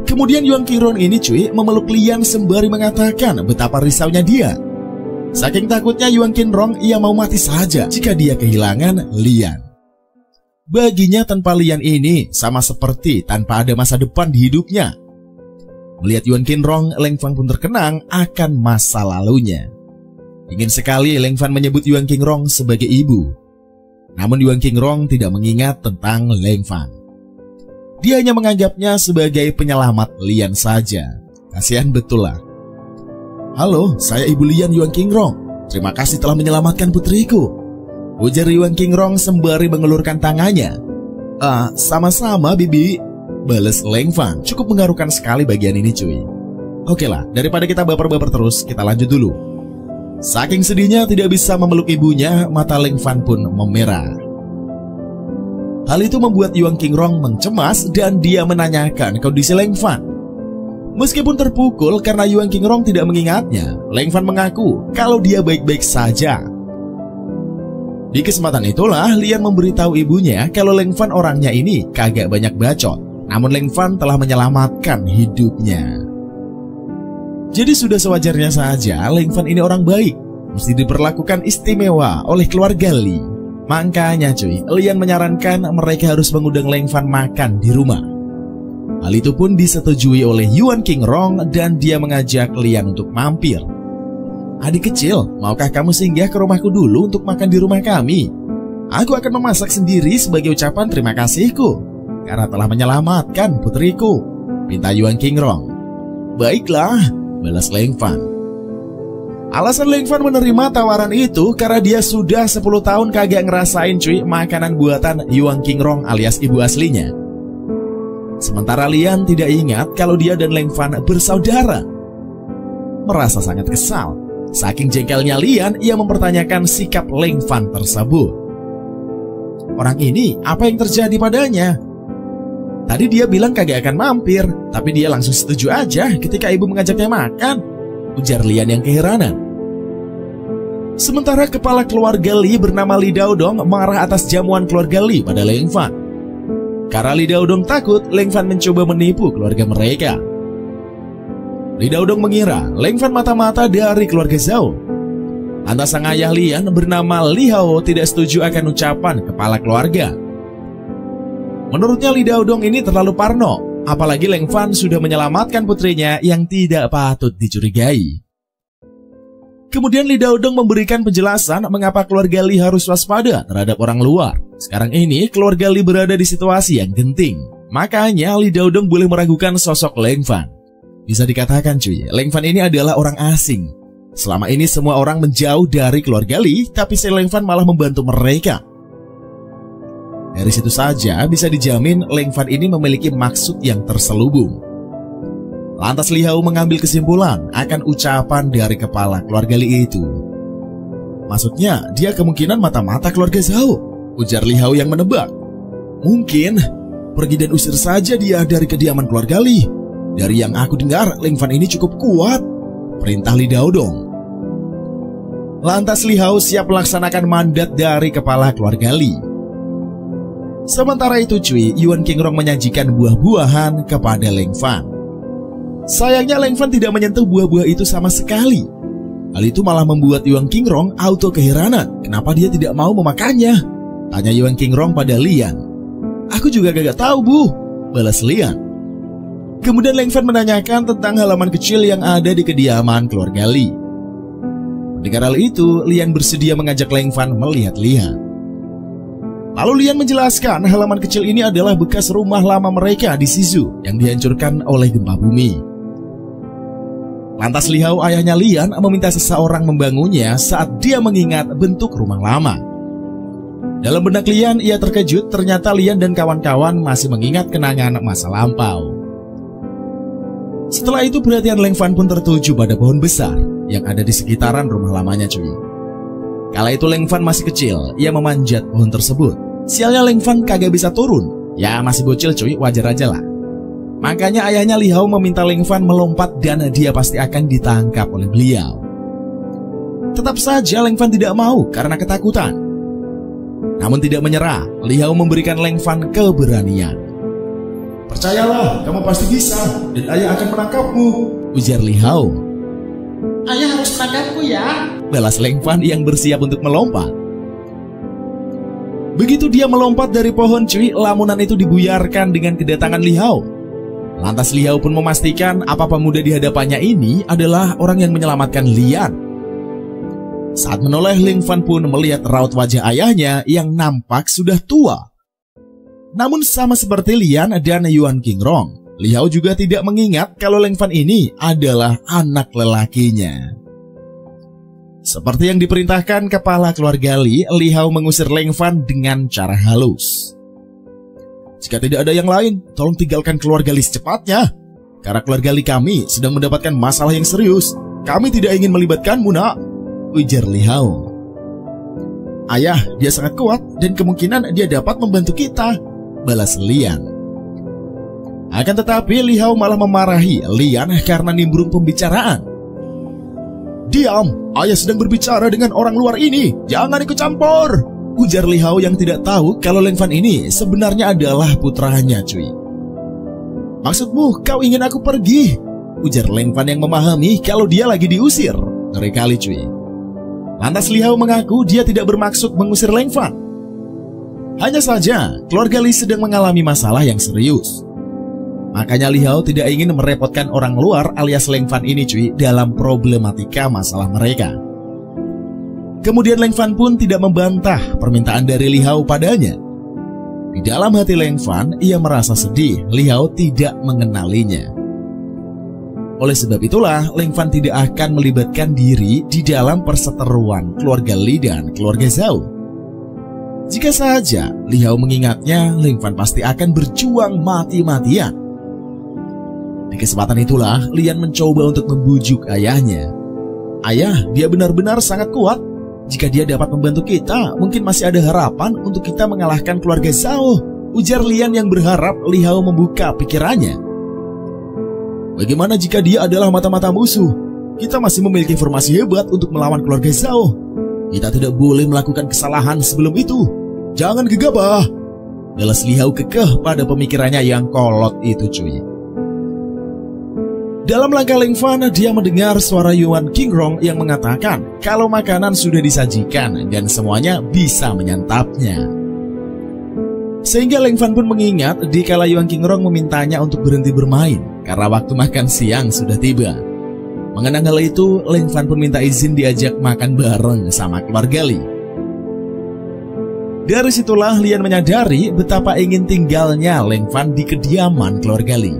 Kemudian Yuan Qingrong ini cuy memeluk Lian sembari mengatakan betapa risaunya dia. Saking takutnya Yuan Qingrong, ia mau mati saja jika dia kehilangan Lian. Baginya tanpa Lian ini sama seperti tanpa ada masa depan di hidupnya. Melihat Yuan Qingrong, Leng Fan pun terkenang akan masa lalunya. Ingin sekali Leng Fan menyebut Yuan Qingrong sebagai ibu. Namun Yuan Qingrong tidak mengingat tentang Leng Fan. Dia hanya menganggapnya sebagai penyelamat Lian saja. Kasihan betul lah. Halo, saya Ibu Lian Yuan Qingrong. Terima kasih telah menyelamatkan putriku, ujar Yuan Qingrong sembari mengulurkan tangannya. Sama-sama Bibi, balas Leng Fan. Cukup mengharukan sekali bagian ini cuy. Oke lah, daripada kita baper-baper terus, kita lanjut dulu. Saking sedihnya tidak bisa memeluk ibunya, mata Leng Fan pun memerah. Hal itu membuat Yuan Qingrong mencemas dan dia menanyakan kondisi Leng Fan. Meskipun terpukul karena Yuan Qingrong tidak mengingatnya, Leng Fan mengaku kalau dia baik-baik saja. Di kesempatan itulah Lian memberitahu ibunya kalau Leng Fan orangnya ini kagak banyak bacot, namun Leng Fan telah menyelamatkan hidupnya. Jadi sudah sewajarnya saja Leng Fan ini orang baik, mesti diperlakukan istimewa oleh keluarga Li. Makanya cuy, Lian menyarankan mereka harus mengundang Leng Fan makan di rumah. Hal itu pun disetujui oleh Yuan Qingrong dan dia mengajak Lian untuk mampir. Adik kecil, maukah kamu singgah ke rumahku dulu untuk makan di rumah kami? Aku akan memasak sendiri sebagai ucapan terima kasihku karena telah menyelamatkan putriku, minta Yuan Qingrong. Baiklah, balas Leng Fan. Alasan Leng Fan menerima tawaran itu karena dia sudah 10 tahun kagak ngerasain cuy makanan buatan Yuan Qingrong alias ibu aslinya. Sementara Lian tidak ingat kalau dia dan Leng Fan bersaudara. Merasa sangat kesal. Saking jengkelnya Lian, ia mempertanyakan sikap Leng Fan tersebut. Orang ini, apa yang terjadi padanya? Tadi dia bilang kagak akan mampir, tapi dia langsung setuju aja ketika ibu mengajaknya makan, ujar Lian yang keheranan. Sementara kepala keluarga Li bernama Li Daodong marah atas jamuan keluarga Li pada Leng Fan. Karena Li Daodong takut, Leng Fan mencoba menipu keluarga mereka. Li Daodong mengira Leng Fan mata-mata dari keluarga Zhao. Lantas sang ayah Lian bernama Li Hao tidak setuju akan ucapan kepala keluarga. Menurutnya Li Daodong ini terlalu parno, apalagi Leng Fan sudah menyelamatkan putrinya yang tidak patut dicurigai. Kemudian Li Daodong memberikan penjelasan mengapa keluarga Li harus waspada terhadap orang luar. Sekarang ini keluarga Li berada di situasi yang genting. Makanya Li Daodong boleh meragukan sosok Leng Fan. Bisa dikatakan cuy, Leng Fan ini adalah orang asing. Selama ini semua orang menjauh dari keluarga Li, tapi si Leng Fan malah membantu mereka. Dari situ saja bisa dijamin Leng Fan ini memiliki maksud yang terselubung. Lantas Li Hao mengambil kesimpulan akan ucapan dari kepala keluarga Li itu. Maksudnya dia kemungkinan mata-mata keluarga Zhao, ujar Li Hao yang menebak. Mungkin pergi dan usir saja dia dari kediaman keluarga Li. Dari yang aku dengar Leng Fan ini cukup kuat, perintah Li Daodong. Lantas Li Hao siap melaksanakan mandat dari kepala keluarga Li. Sementara itu cuy, Yuan Qingrong menyajikan buah-buahan kepada Leng Fan. Sayangnya Leng Fan tidak menyentuh buah-buah itu sama sekali. Hal itu malah membuat Yuan Qingrong auto keheranan. Kenapa dia tidak mau memakannya? Tanya Yuan Qingrong pada Lian. Aku juga gak tahu bu, balas Lian. Kemudian Leng Fan menanyakan tentang halaman kecil yang ada di kediaman keluarga Li. Mendengar hal itu, Lian bersedia mengajak Leng Fan melihat Lian. Lalu Lian menjelaskan halaman kecil ini adalah bekas rumah lama mereka di Shizu yang dihancurkan oleh gempa bumi. Lantas Li Hao, ayahnya Lian, meminta seseorang membangunnya saat dia mengingat bentuk rumah lama. Dalam benak Lian, ia terkejut ternyata Lian dan kawan-kawan masih mengingat kenangan masa lampau. Setelah itu perhatian Leng Fan pun tertuju pada pohon besar yang ada di sekitaran rumah lamanya cuy. Kala itu Leng Fan masih kecil, ia memanjat pohon tersebut. Sialnya Leng Fan kagak bisa turun. Ya masih bocil cuy, wajar aja lah. Makanya ayahnya Li Hao meminta Leng Fan melompat dan dia pasti akan ditangkap oleh beliau. Tetap saja Leng Fan tidak mau karena ketakutan. Namun tidak menyerah, Li Hao memberikan Leng Fan keberanian. Percayalah, kamu pasti bisa dan ayah akan menangkapmu, ujar Li Hao. Ayah harus menangkapku ya, balas Leng Fan yang bersiap untuk melompat. Begitu dia melompat dari pohon cuy, lamunan itu dibuyarkan dengan kedatangan Li Hao. Lantas Li Hao pun memastikan apa pemuda di hadapannya ini adalah orang yang menyelamatkan Lian. Saat menoleh, Leng Fan pun melihat raut wajah ayahnya yang nampak sudah tua. Namun sama seperti Lian dan Yuan Qingrong, Li Hao juga tidak mengingat kalau Leng Fan ini adalah anak lelakinya. Seperti yang diperintahkan kepala keluarga Li, Li Hao mengusir Leng Fan dengan cara halus. Jika tidak ada yang lain, tolong tinggalkan keluarga Li secepatnya. Karena keluarga Li kami sedang mendapatkan masalah yang serius. Kami tidak ingin melibatkanmu nak, ujar Li Hao. Ayah, dia sangat kuat dan kemungkinan dia dapat membantu kita, balas Lian. Akan tetapi Li Hao malah memarahi Lian karena nimbrung pembicaraan. Diam, ayah sedang berbicara dengan orang luar ini, jangan ikut campur, ujar Li Hao yang tidak tahu kalau Leng Fan ini sebenarnya adalah putranya cuy. Maksudmu kau ingin aku pergi, ujar Leng Fan yang memahami kalau dia lagi diusir. Ngeri kali cuy. Lantas Li Hao mengaku dia tidak bermaksud mengusir Leng Fan. Hanya saja keluarga Li sedang mengalami masalah yang serius. Makanya Li Hao tidak ingin merepotkan orang luar alias Leng Fan ini cuy dalam problematika masalah mereka. Kemudian Leng Fan pun tidak membantah permintaan dari Li Hao padanya. Di dalam hati Leng Fan, ia merasa sedih Li Hao tidak mengenalinya. Oleh sebab itulah Leng Fan tidak akan melibatkan diri di dalam perseteruan keluarga Li dan keluarga Zhao. Jika saja Li Hao mengingatnya, Leng Fan pasti akan berjuang mati-matian. Di kesempatan itulah Lian mencoba untuk membujuk ayahnya. Ayah, dia benar-benar sangat kuat. Jika dia dapat membantu kita, mungkin masih ada harapan untuk kita mengalahkan keluarga Zhao, ujar Lian yang berharap Li Hao membuka pikirannya. Bagaimana jika dia adalah mata-mata musuh? Kita masih memiliki informasi hebat untuk melawan keluarga Zhao. Kita tidak boleh melakukan kesalahan sebelum itu. Jangan gegabah, balas Li Hao kekeh pada pemikirannya yang kolot itu cuy. Dalam langkah Leng Fan, dia mendengar suara Yuan Qingrong yang mengatakan kalau makanan sudah disajikan dan semuanya bisa menyantapnya. Sehingga Leng Fan pun mengingat dikala Yuan Qingrong memintanya untuk berhenti bermain karena waktu makan siang sudah tiba. Mengenang hal itu, Leng Fan pun minta izin diajak makan bareng sama keluarga Li. Dari situlah Lian menyadari betapa ingin tinggalnya Leng Fan di kediaman keluarga Li.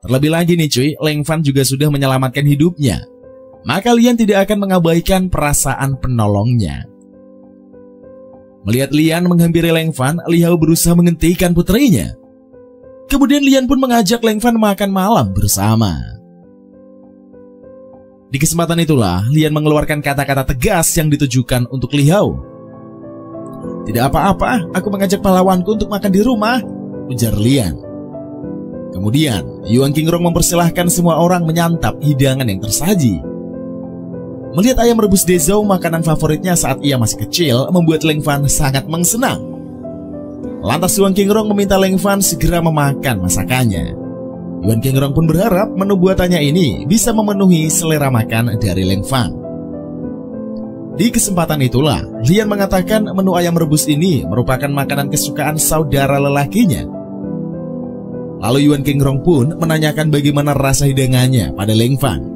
Terlebih lagi nih cuy, Leng Fan juga sudah menyelamatkan hidupnya. Maka Lian tidak akan mengabaikan perasaan penolongnya. Melihat Lian menghampiri Leng Fan, Li Hao berusaha menghentikan putrinya. Kemudian Lian pun mengajak Leng Fan makan malam bersama. Di kesempatan itulah Lian mengeluarkan kata-kata tegas yang ditujukan untuk Li Hao. "Tidak apa-apa, aku mengajak pahlawanku untuk makan di rumah," ujar Lian. Kemudian Yuan Qingrong mempersilahkan semua orang menyantap hidangan yang tersaji. Melihat ayam rebus Dezhou, makanan favoritnya saat ia masih kecil, membuat Leng Fan sangat mengsenang. Lantas Yuan Qingrong meminta Leng Fan segera memakan masakannya. Yuan Qingrong pun berharap menu buatannya ini bisa memenuhi selera makan dari Leng Fan. Di kesempatan itulah, Lian mengatakan menu ayam rebus ini merupakan makanan kesukaan saudara lelakinya. Lalu Yuan Qingrong pun menanyakan bagaimana rasa hidangannya pada Leng Fan.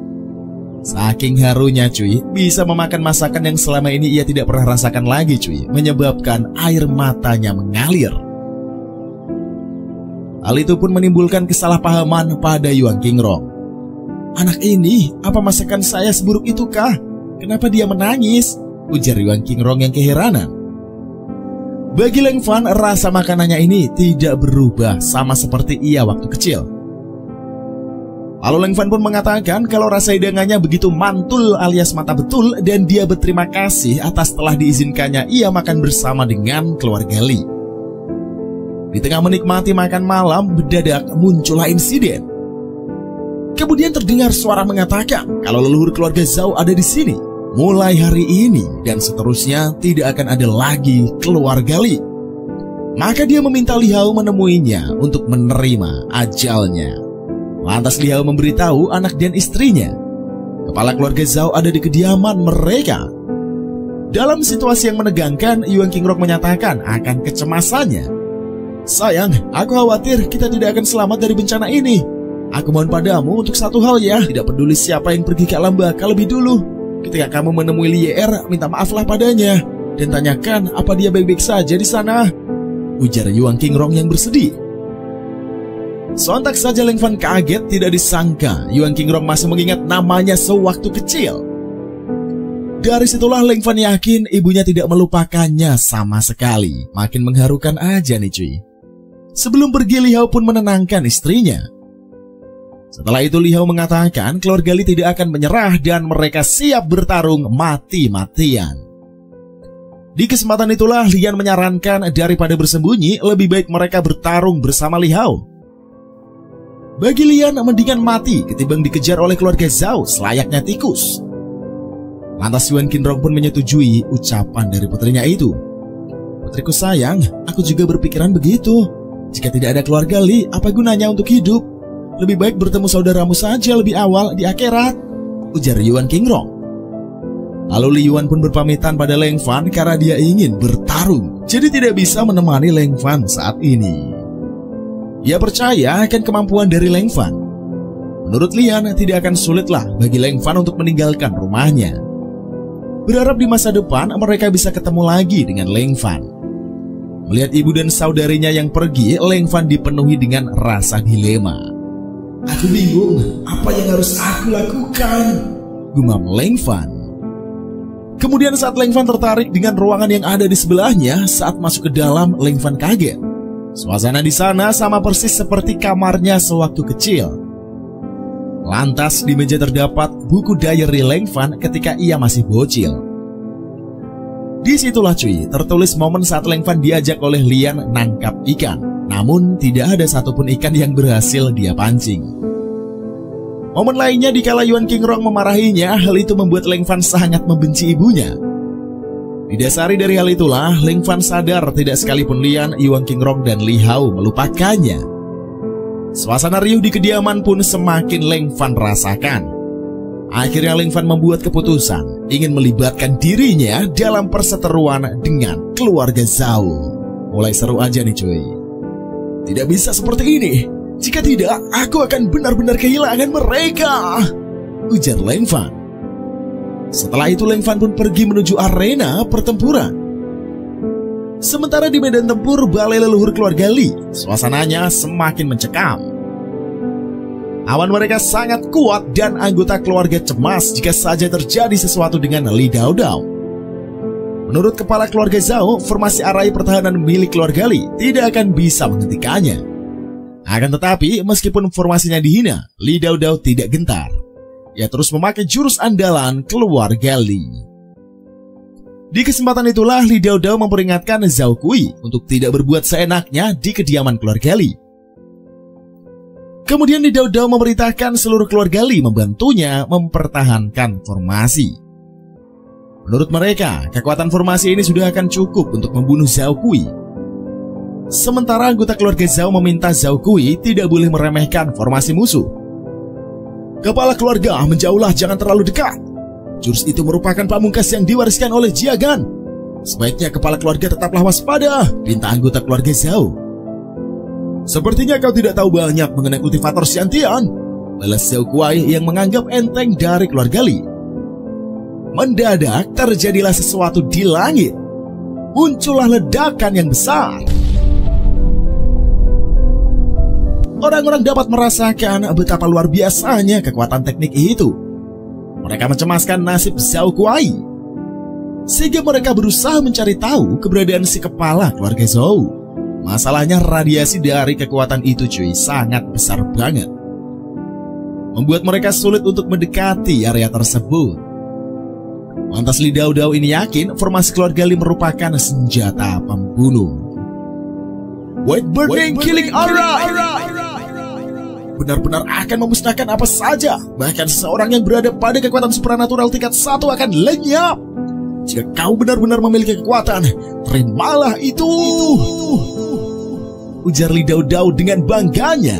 Saking harunya cuy, bisa memakan masakan yang selama ini ia tidak pernah rasakan lagi cuy, menyebabkan air matanya mengalir. Hal itu pun menimbulkan kesalahpahaman pada Yuan Qingrong. "Anak ini, apa masakan saya seburuk itu kah? Kenapa dia menangis?" ujar Yuan Qingrong yang keheranan. Bagi Leng Fan, rasa makanannya ini tidak berubah sama seperti ia waktu kecil. Lalu Leng Fan pun mengatakan kalau rasa hidangannya begitu mantul alias mata betul dan dia berterima kasih atas telah diizinkannya ia makan bersama dengan keluarga Li. Di tengah menikmati makan malam, mendadak muncullah insiden. Kemudian terdengar suara mengatakan kalau leluhur keluarga Zhao ada di sini. Mulai hari ini dan seterusnya tidak akan ada lagi keluarga Li. Maka dia meminta Li Hao menemuinya untuk menerima ajalnya. Lantas Li Hao memberitahu anak dan istrinya, kepala keluarga Zhao ada di kediaman mereka. Dalam situasi yang menegangkan, Yuan Qingrong menyatakan akan kecemasannya. "Sayang, aku khawatir kita tidak akan selamat dari bencana ini. Aku mohon padamu untuk satu hal ya, tidak peduli siapa yang pergi ke alam baka lebih dulu. Ketika kamu menemui Li Ye, minta maaflah padanya dan tanyakan apa dia baik-baik saja di sana," ujar Yuan Qingrong yang bersedih. Sontak saja Leng Fan kaget, tidak disangka Yuan Qingrong masih mengingat namanya sewaktu kecil. Dari situlah Leng Fan yakin ibunya tidak melupakannya sama sekali. Makin mengharukan aja nih cuy. Sebelum pergi, Li Hao pun menenangkan istrinya. Setelah itu Li Hao mengatakan keluarga Li tidak akan menyerah dan mereka siap bertarung mati-matian. Di kesempatan itulah Lian menyarankan daripada bersembunyi, lebih baik mereka bertarung bersama Li Hao. Bagi Lian, mendingan mati ketimbang dikejar oleh keluarga Zhao selayaknya tikus. Lantas Yuan Qingrong pun menyetujui ucapan dari putrinya itu. "Putriku sayang, aku juga berpikiran begitu. Jika tidak ada keluarga Li, apa gunanya untuk hidup? Lebih baik bertemu saudaramu saja lebih awal di akhirat," ujar Yuan Qingrong. Lalu Li Yuan pun berpamitan pada Leng Fan karena dia ingin bertarung, jadi tidak bisa menemani Leng Fan saat ini. Ia percaya akan kemampuan dari Leng Fan. Menurut Lian, tidak akan sulitlah bagi Leng Fan untuk meninggalkan rumahnya. Berharap di masa depan mereka bisa ketemu lagi dengan Leng Fan. Melihat ibu dan saudarinya yang pergi, Leng Fan dipenuhi dengan rasa dilema. "Aku bingung, apa yang harus aku lakukan?" gumam Leng Fan. Kemudian saat Leng Fan tertarik dengan ruangan yang ada di sebelahnya, saat masuk ke dalam, Leng Fan kaget. Suasana di sana sama persis seperti kamarnya sewaktu kecil. Lantas di meja terdapat buku diary Leng Fan ketika ia masih bocil. Disitulah cuy, tertulis momen saat Leng Fan diajak oleh Lian nangkap ikan. Namun tidak ada satupun ikan yang berhasil dia pancing. Momen lainnya dikala Yuan Qingrong memarahinya, hal itu membuat Leng Fan sangat membenci ibunya. Didasari dari hal itulah, Leng Fan sadar tidak sekalipun Lian, Yuan Qingrong dan Li Hao melupakannya. Suasana riuh di kediaman pun semakin Leng Fan rasakan. Akhirnya Leng Fan membuat keputusan ingin melibatkan dirinya dalam perseteruan dengan keluarga Zhao. mulai seru aja nih cuy. Tidak bisa seperti ini. Jika tidak, aku akan benar-benar kehilangan mereka, ujar Leng Fan. Setelah itu Leng Fan pun pergi menuju arena pertempuran. Sementara di medan tempur balai leluhur keluarga Li, suasananya semakin mencekam. Awan mereka sangat kuat dan anggota keluarga cemas jika saja terjadi sesuatu dengan Li Dao Dao. Menurut kepala keluarga Zhao, formasi arai pertahanan milik keluarga Li tidak akan bisa menghentikannya. Akan tetapi, meskipun formasinya dihina, Li Dao Dao tidak gentar. Ia terus memakai jurus andalan keluarga Li. Di kesempatan itulah Li Dao Dao memperingatkan Zhao Kui untuk tidak berbuat seenaknya di kediaman keluarga Li. Kemudian Li Dao Dao memerintahkan seluruh keluarga Li membantunya mempertahankan formasi. Menurut mereka, kekuatan formasi ini sudah akan cukup untuk membunuh Zhao Kui. Sementara anggota keluarga Zhao meminta Zhao Kui tidak boleh meremehkan formasi musuh. Kepala keluarga, menjauhlah, jangan terlalu dekat. Jurus itu merupakan pamungkas yang diwariskan oleh Jia Gan. Sebaiknya kepala keluarga tetaplah waspada, perintah anggota keluarga Zhao. Sepertinya kau tidak tahu banyak mengenai kultivator Xiantian, balas Zhao Kui yang menganggap enteng dari keluarga Li. Mendadak terjadilah sesuatu di langit. Muncullah ledakan yang besar. Orang-orang dapat merasakan betapa luar biasanya kekuatan teknik itu. Mereka mencemaskan nasib Zhao Kui, sehingga mereka berusaha mencari tahu keberadaan si kepala keluarga Zhao. Masalahnya radiasi dari kekuatan itu cuy sangat besar banget, membuat mereka sulit untuk mendekati area tersebut. Lantas Li Dao Dao ini yakin formasi keluarga Li merupakan senjata pembunuh. White Burning Killing Aura benar-benar akan memusnahkan apa saja. Bahkan seseorang yang berada pada kekuatan supranatural tingkat 1 akan lenyap. Jika kau benar-benar memiliki kekuatan, terimalah itu, ujar Li Dao Dao dengan bangganya.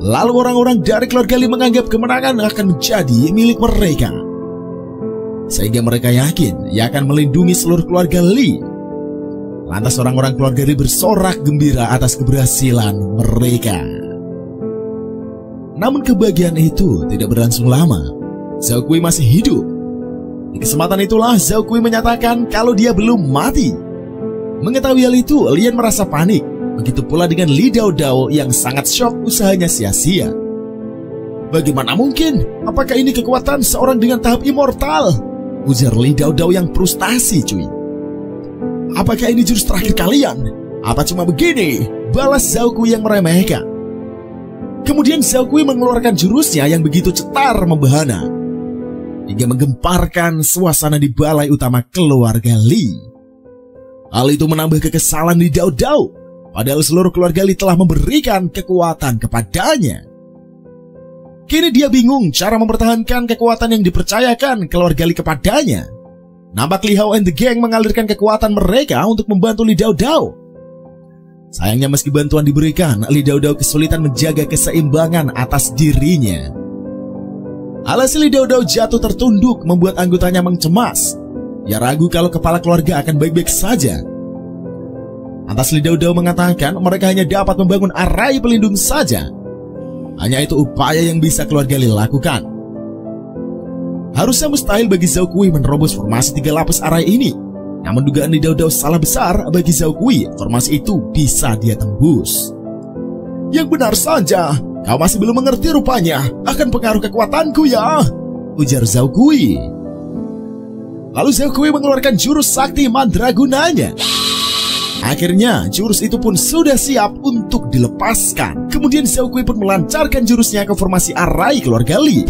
Lalu orang-orang dari keluarga Li menganggap kemenangan akan menjadi milik mereka, sehingga mereka yakin ia akan melindungi seluruh keluarga Li. Lantas orang-orang keluarga Li bersorak gembira atas keberhasilan mereka. Namun kebahagiaan itu tidak berlangsung lama. Zhao Kui masih hidup. Di kesempatan itulah Zhao Kui menyatakan kalau dia belum mati. Mengetahui hal itu, Lian merasa panik. Begitu pula dengan Li Dao Dao yang sangat syok usahanya sia-sia. Bagaimana mungkin? Apakah ini kekuatan seorang dengan tahap immortal? Ujar Li Dao Dao yang frustasi cuy. Apakah ini jurus terakhir kalian? Apa cuma begini? Balas Zhao Kui yang meremehkan. Kemudian Zhao Kui mengeluarkan jurusnya yang begitu cetar membahana, hingga menggemparkan suasana di balai utama keluarga Li. Hal itu menambah kekesalan Li Dao Dao, padahal seluruh keluarga Li telah memberikan kekuatan kepadanya. Kini dia bingung cara mempertahankan kekuatan yang dipercayakan keluarga Li kepadanya. Nampak Li Hao and the Gang mengalirkan kekuatan mereka untuk membantu Li Dao Dao. Sayangnya meski bantuan diberikan, Li Dao Dao kesulitan menjaga keseimbangan atas dirinya. Alhasil Li Dao Dao jatuh tertunduk membuat anggotanya mencemas. Ia ragu kalau kepala keluarga akan baik-baik saja. Lantas Li Dao Dao mengatakan mereka hanya dapat membangun arai pelindung saja. Hanya itu upaya yang bisa keluarga Li lakukan. Harusnya mustahil bagi Zhao Kui menerobos formasi 3 lapis arai ini. Namun dugaan Li Dao Dao salah besar. Bagi Zhao Kui, formasi itu bisa dia tembus. Yang benar saja, kau masih belum mengerti rupanya akan pengaruh kekuatanku ya, ujar Zhao Kui. Lalu Zhao Kui mengeluarkan jurus sakti mandragunanya. Akhirnya jurus itu pun sudah siap untuk dilepaskan. Kemudian Zhao Kui pun melancarkan jurusnya ke formasi arai keluarga Li.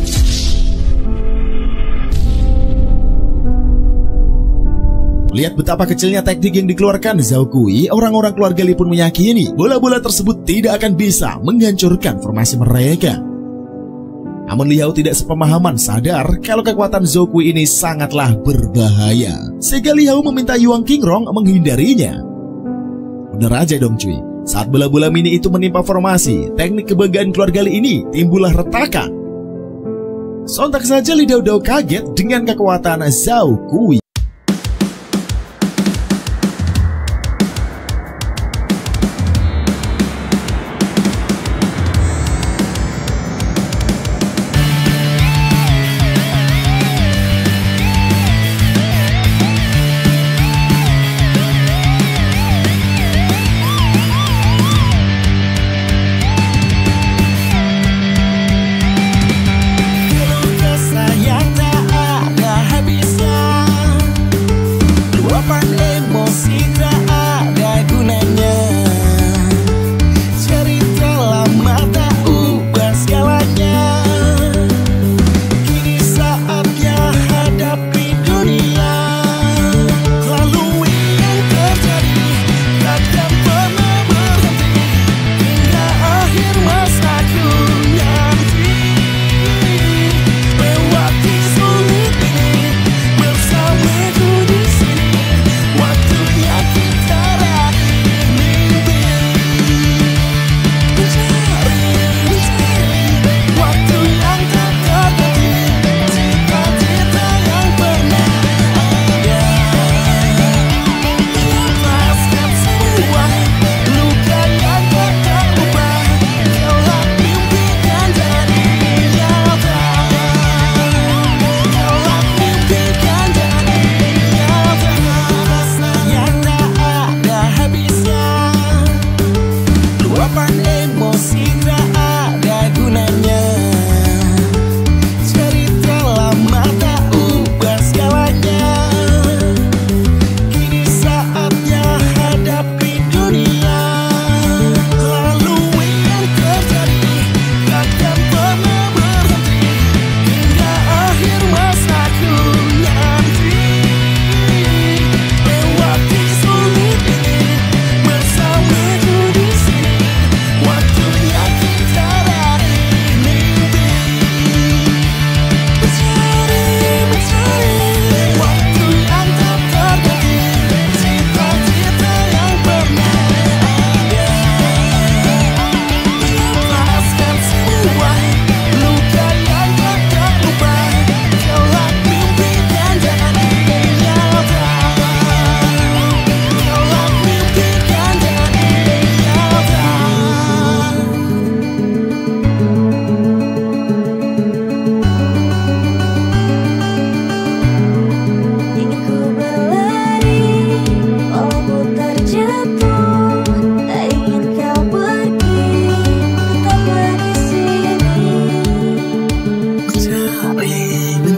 Melihat betapa kecilnya teknik yang dikeluarkan Zhao Kui, orang-orang keluarga Li pun meyakini bola-bola tersebut tidak akan bisa menghancurkan formasi mereka. Namun Li Hao tidak sepemahaman sadar kalau kekuatan Zhao Kui ini sangatlah berbahaya, sehingga Li Hao meminta Yuang Qingrong menghindarinya. Bener aja dong cuy, saat bola-bola mini itu menimpa formasi, teknik kebanggaan keluarga Li ini timbullah retakan. Sontak saja Li Dao Dao kaget dengan kekuatan Zhao Kui.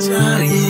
Cari